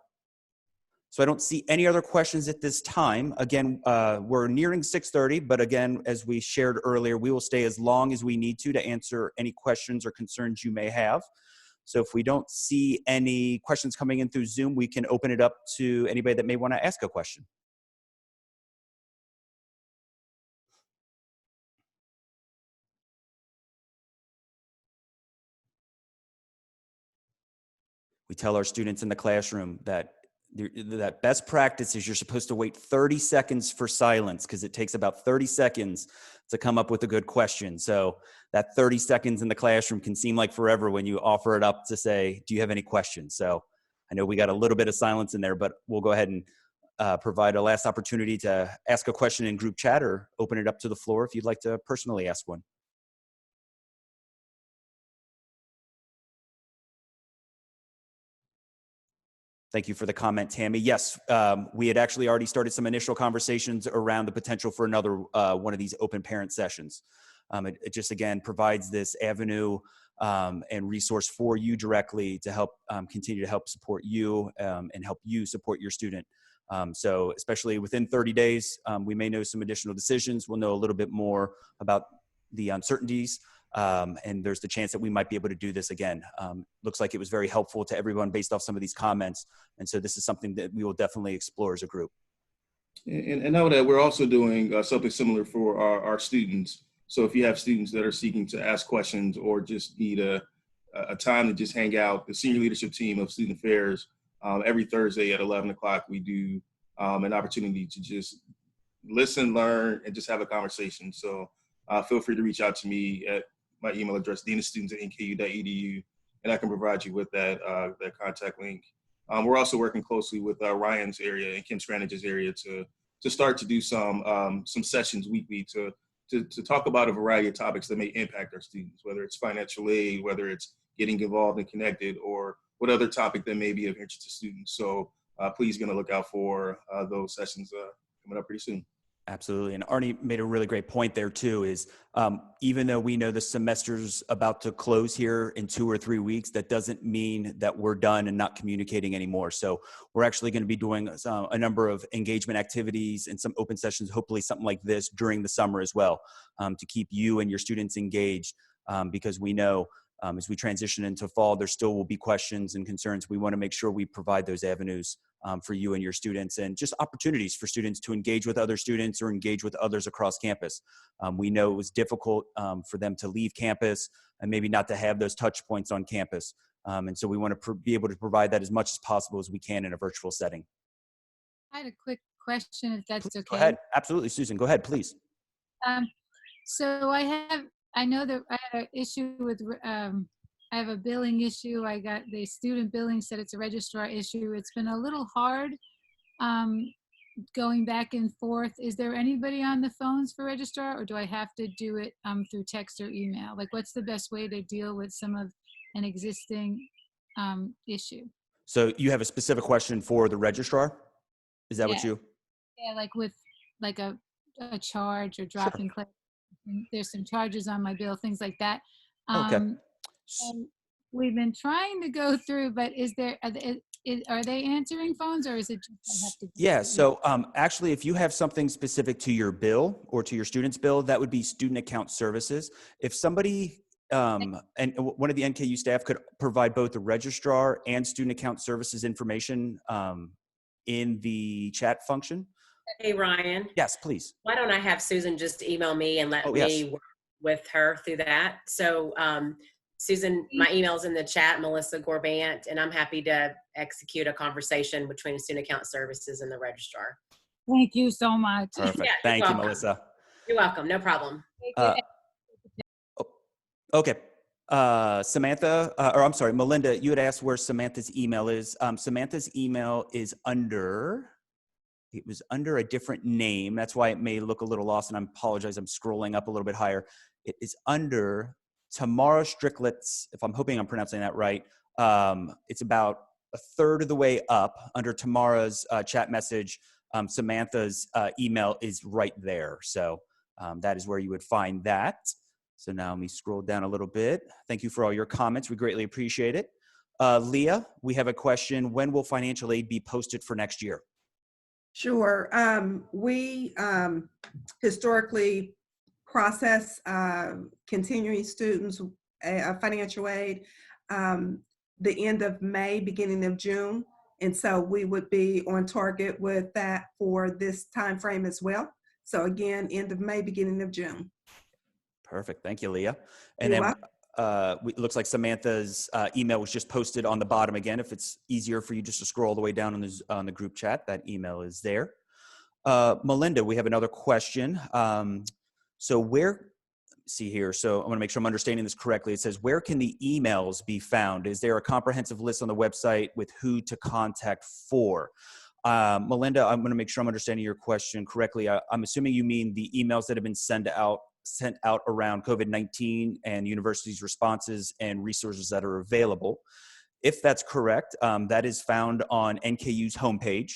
So I don't see any other questions at this time. Again, we're nearing 6:30, but again, as we shared earlier, we will stay as long as we need to answer any questions or concerns you may have. So if we don't see any questions coming in through Zoom, we can open it up to anybody that may want to ask a question. We tell our students in the classroom that best practice is you're supposed to wait 30 seconds for silence, because it takes about 30 seconds to come up with a good question. So that 30 seconds in the classroom can seem like forever when you offer it up to say, do you have any questions? So I know we got a little bit of silence in there, but we'll go ahead and provide a last opportunity to ask a question in group chat, or open it up to the floor if you'd like to personally ask one. Thank you for the comment, Tammy. Yes, we had actually already started some initial conversations around the potential for another one of these open parent sessions. It just, again, provides this avenue and resource for you directly to help continue to help support you and help you support your student. So especially within 30 days, we may know some additional decisions. We'll know a little bit more about the uncertainties. And there's the chance that we might be able to do this again. Looks like it was very helpful to everyone based off some of these comments. And so this is something that we will definitely explore as a group. And now that we're also doing something similar for our students. So if you have students that are seeking to ask questions or just need a time to just hang out. The senior leadership team of student affairs, every Thursday at 11 o'clock, we do an opportunity to just listen, learn, and just have a conversation. So feel free to reach out to me at my email address, deanofstudents@nku.edu, and I can provide you with that contact link. We're also working closely with Ryan's area and Kim Scranage's area to start to do some sessions weekly to talk about a variety of topics that may impact our students, whether it's financial aid, whether it's getting involved and connected, or what other topic that may be of interest to students. So please gonna look out for those sessions coming up pretty soon. Absolutely. And Arnie made a really great point there too, is even though we know the semester's about to close here in 2 or 3 weeks, that doesn't mean that we're done and not communicating anymore. So we're actually going to be doing a number of engagement activities and some open sessions, hopefully something like this during the summer as well, to keep you and your students engaged, because we know as we transition into fall, there still will be questions and concerns. We want to make sure we provide those avenues for you and your students, and just opportunities for students to engage with other students or engage with others across campus. We know it was difficult for them to leave campus and maybe not to have those touch points on campus. And so we want to be able to provide that as much as possible as we can in a virtual setting. I had a quick question, if that's okay. Go ahead. Absolutely, Susan. Go ahead, please. So I know that I had an issue with, I have a billing issue. I got the student billing said it's a registrar issue. It's been a little hard going back and forth. Is there anybody on the phones for registrar, or do I have to do it through text or email? Like, what's the best way to deal with some of an existing issue? So you have a specific question for the registrar? Is that what you? Yeah, like with like a charge or drop in class. There's some charges on my bill, things like that. Okay. And we've been trying to go through, but are they answering phones, or is it just I have to? Yeah. So actually, if you have something specific to your bill or to your student's bill, that would be student account services. If somebody and one of the NKU staff could provide both the registrar and student account services information in the chat function. Hey, Ryan. Yes, please. Why don't I have Susan just email me and let yes. me work with her through that? So Susan, my email's in the chat, Melissa Gorbant, and I'm happy to execute a conversation between student account services and the registrar. Thank you so much. Perfect. Yeah, Thank you, Melissa. You're welcome. No problem. Okay. Samantha, or I'm sorry, Melinda, you had asked where Samantha's email is. Samantha's email is it was under a different name. That's why it may look a little lost, and I apologize. I'm scrolling up a little bit higher. It is under Tamara Stricklett's, if I'm hoping I'm pronouncing that right. It's about a third of the way up under Tamara's chat message. Samantha's email is right there. So that is where you would find that. So now let me scroll down a little bit. Thank you for all your comments. We greatly appreciate it. Leah, we have a question. When will financial aid be posted for next year? Sure. We historically process continuing students financial aid the end of May, beginning of June. And so we would be on target with that for this time frame as well. So again, end of May, beginning of June. Perfect. Thank you, Leah. And then it looks like Samantha's email was just posted on the bottom again. If it's easier for you just to scroll all the way down on the group chat, that email is there. Melinda, we have another question. So see here. So I want to make sure I'm understanding this correctly. It says, where can the emails be found? Is there a comprehensive list on the website with who to contact for? Melinda, I'm going to make sure I'm understanding your question correctly. I'm assuming you mean the emails that have been sent out around COVID-19 and universities' responses and resources that are available. If that's correct, that is found on NKU's homepage.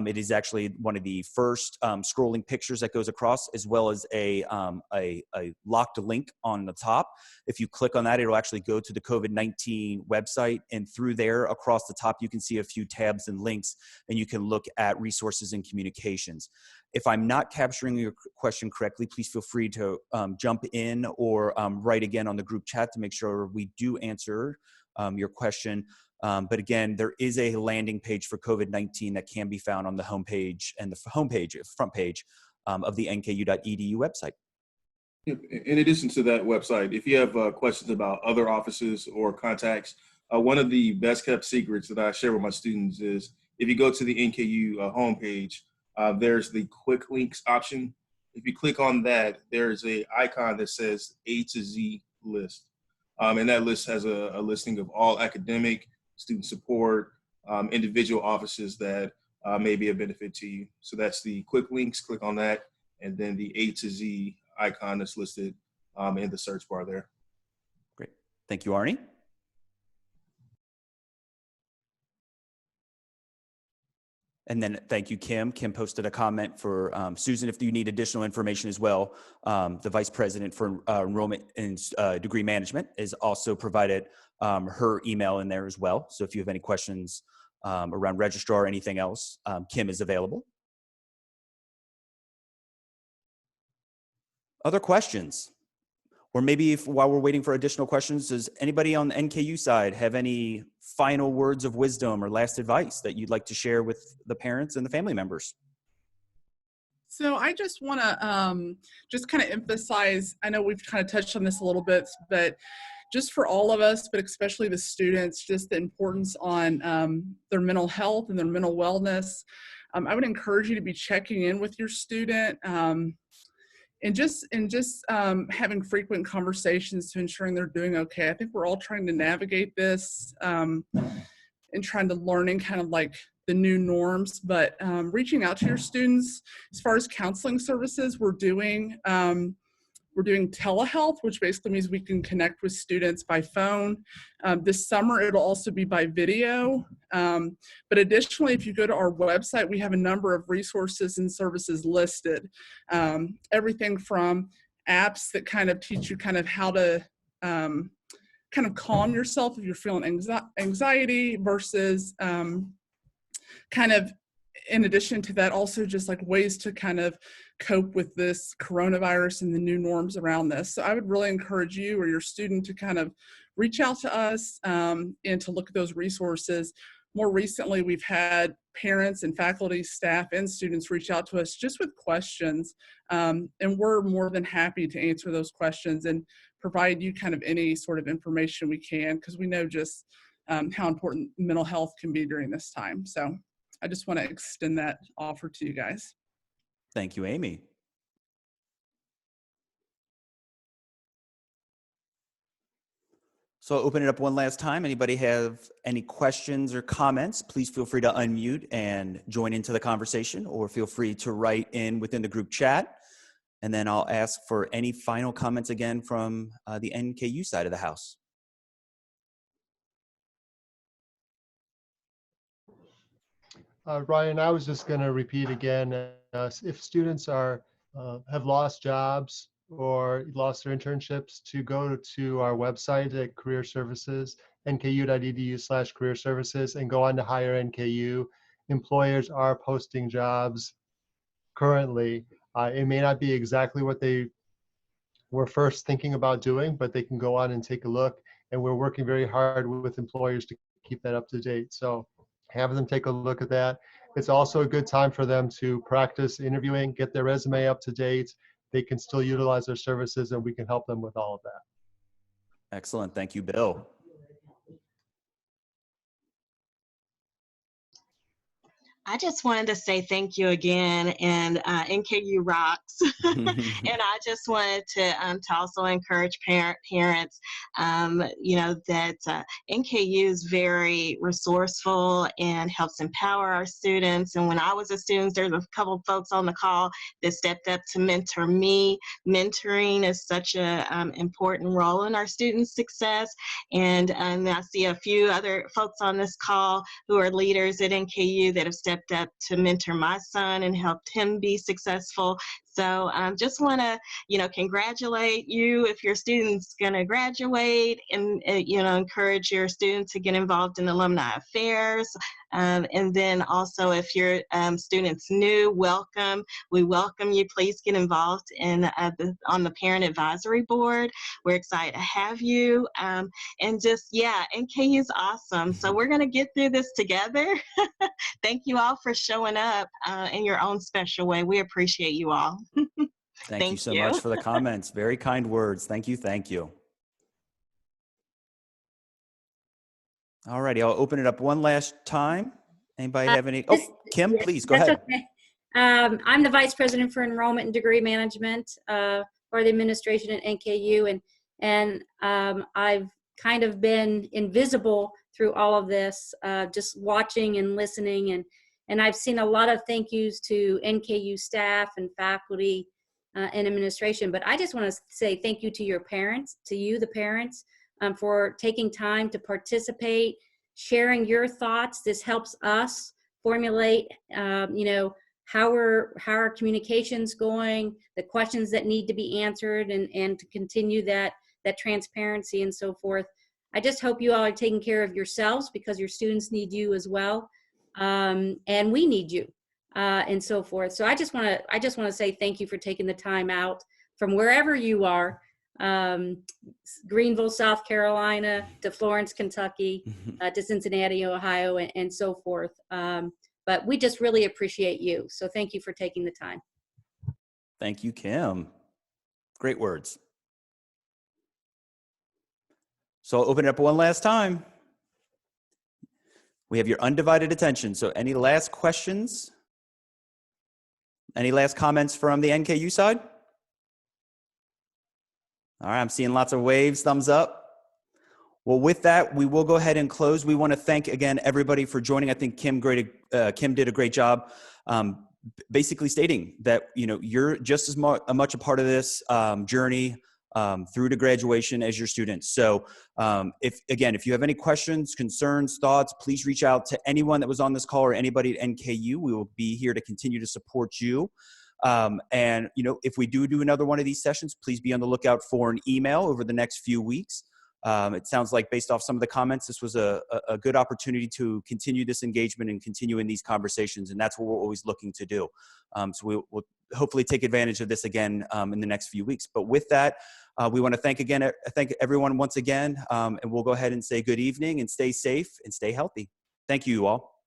It is actually one of the first scrolling pictures that goes across, as well as a locked link on the top. If you click on that, it'll actually go to the COVID-19 website, and through there across the top, you can see a few tabs and links, and you can look at resources and communications. If I'm not capturing your question correctly, please feel free to jump in or write again on the group chat to make sure we do answer your question. But again, there is a landing page for COVID-19 that can be found on the homepage and the front page of the nku.edu website. In addition to that website, if you have questions about other offices or contacts, one of the best kept secrets that I share with my students is if you go to the NKU homepage, there's the quick links option. If you click on that, there's a icon that says A to Z list. And that list has a listing of all academic, student support, individual offices that may be a benefit to you. So that's the quick links, click on that, and then the A to Z icon that's listed in the search bar there. Great. Thank you, Arnie. And then thank you, Kim. Kim posted a comment for Susan, if you need additional information as well. The Vice President for Enrollment and Degree Management has also provided her email in there as well. So if you have any questions around registrar or anything else, Kim is available. Other questions? Or maybe while we're waiting for additional questions, does anybody on the NKU side have any final words of wisdom or last advice that you'd like to share with the parents and the family members? So I just want to just kind of emphasize, I know we've kind of touched on this a little bit, but just for all of us, but especially the students, just the importance on their mental health and their mental wellness. I would encourage you to be checking in with your student and just having frequent conversations to ensuring they're doing okay. I think we're all trying to navigate this and trying to learning kind of like the new norms, but reaching out to your students. As far as counseling services, we're doing telehealth, which basically means we can connect with students by phone. This summer, it'll also be by video. But additionally, if you go to our website, we have a number of resources and services listed. Everything from apps that kind of teach you kind of how to kind of calm yourself if you're feeling anxiety versus kind of in addition to that, also just like ways to kind of cope with this coronavirus and the new norms around this. So I would really encourage you or your student to kind of reach out to us and to look at those resources. More recently, we've had parents and faculty, staff, and students reach out to us just with questions. And we're more than happy to answer those questions and provide you kind of any sort of information we can, because we know just how important mental health can be during this time. So I just want to extend that offer to you guys. Thank you, Amy. So I'll open it up one last time. Anybody have any questions or comments? Please feel free to unmute and join into the conversation, or feel free to write in within the group chat. And then I'll ask for any final comments again from the NKU side of the house. Ryan, I was just going to repeat again, if students are have lost jobs or lost their internships, to go to our website at Career Services, nku.edu/career services, and go on to Hire NKU. Employers are posting jobs currently. It may not be exactly what they were first thinking about doing, but they can go on and take a look. And we're working very hard with employers to keep that up to date. So have them take a look at that. It's also a good time for them to practice interviewing, get their resume up to date. They can still utilize their services, and we can help them with all of that. Excellent. Thank you, Bill. I just wanted to say thank you again, and NKU rocks. And I just wanted to also encourage parents, that NKU is very resourceful and helps empower our students. And when I was a student, there's a couple of folks on the call that stepped up to mentor me. Mentoring is such an important role in our students' success. And I see a few other folks on this call who are leaders at NKU that have stepped up to mentor my son and helped him be successful. So just want to, congratulate you if your student's going to graduate, and, encourage your student to get involved in alumni affairs. And then also if your student's new, welcome. We welcome you. Please get involved in on the Parent Advisory Board. We're excited to have you. And just, NKU is awesome. So we're going to get through this together. Thank you all for showing up in your own special way. We appreciate you all. Thank you so much for the comments. Very kind words. Thank you. Thank you. All righty, I'll open it up one last time. Anybody have any? Oh, Kim, please go ahead. Okay. I'm the Vice President for Enrollment and Degree Management for the administration at NKU, and I've kind of been invisible through all of this, just watching and listening, and I've seen a lot of thank yous to NKU staff and faculty and administration, but I just want to say thank you to your parents, to you, the parents, for taking time to participate, sharing your thoughts. This helps us formulate, how our communication's going, the questions that need to be answered, and to continue that transparency and so forth. I just hope you all are taking care of yourselves, because your students need you as well, and we need you, and so forth. So I just want to say thank you for taking the time out from wherever you are, Greenville, South Carolina, to Florence, Kentucky, to Cincinnati, Ohio, and so forth. But we just really appreciate you. So thank you for taking the time. Thank you, Kim. Great words. So I'll open it up one last time. We have your undivided attention. So any last questions? Any last comments from the NKU side? All right, I'm seeing lots of waves, thumbs up. Well, with that, we will go ahead and close. We want to thank, again, everybody for joining. I think Kim did a great job basically stating that, you're just as much a part of this journey through to graduation as your students. So if you have any questions, concerns, thoughts, please reach out to anyone that was on this call or anybody at NKU. We will be here to continue to support you. And if we do another one of these sessions, please be on the lookout for an email over the next few weeks. It sounds like, based off some of the comments, this was a good opportunity to continue this engagement and continue in these conversations, and that's what we're always looking to do. So we'll hopefully take advantage of this again in the next few weeks. But with that, we want to thank everyone once again, and we'll go ahead and say good evening and stay safe and stay healthy. Thank you all.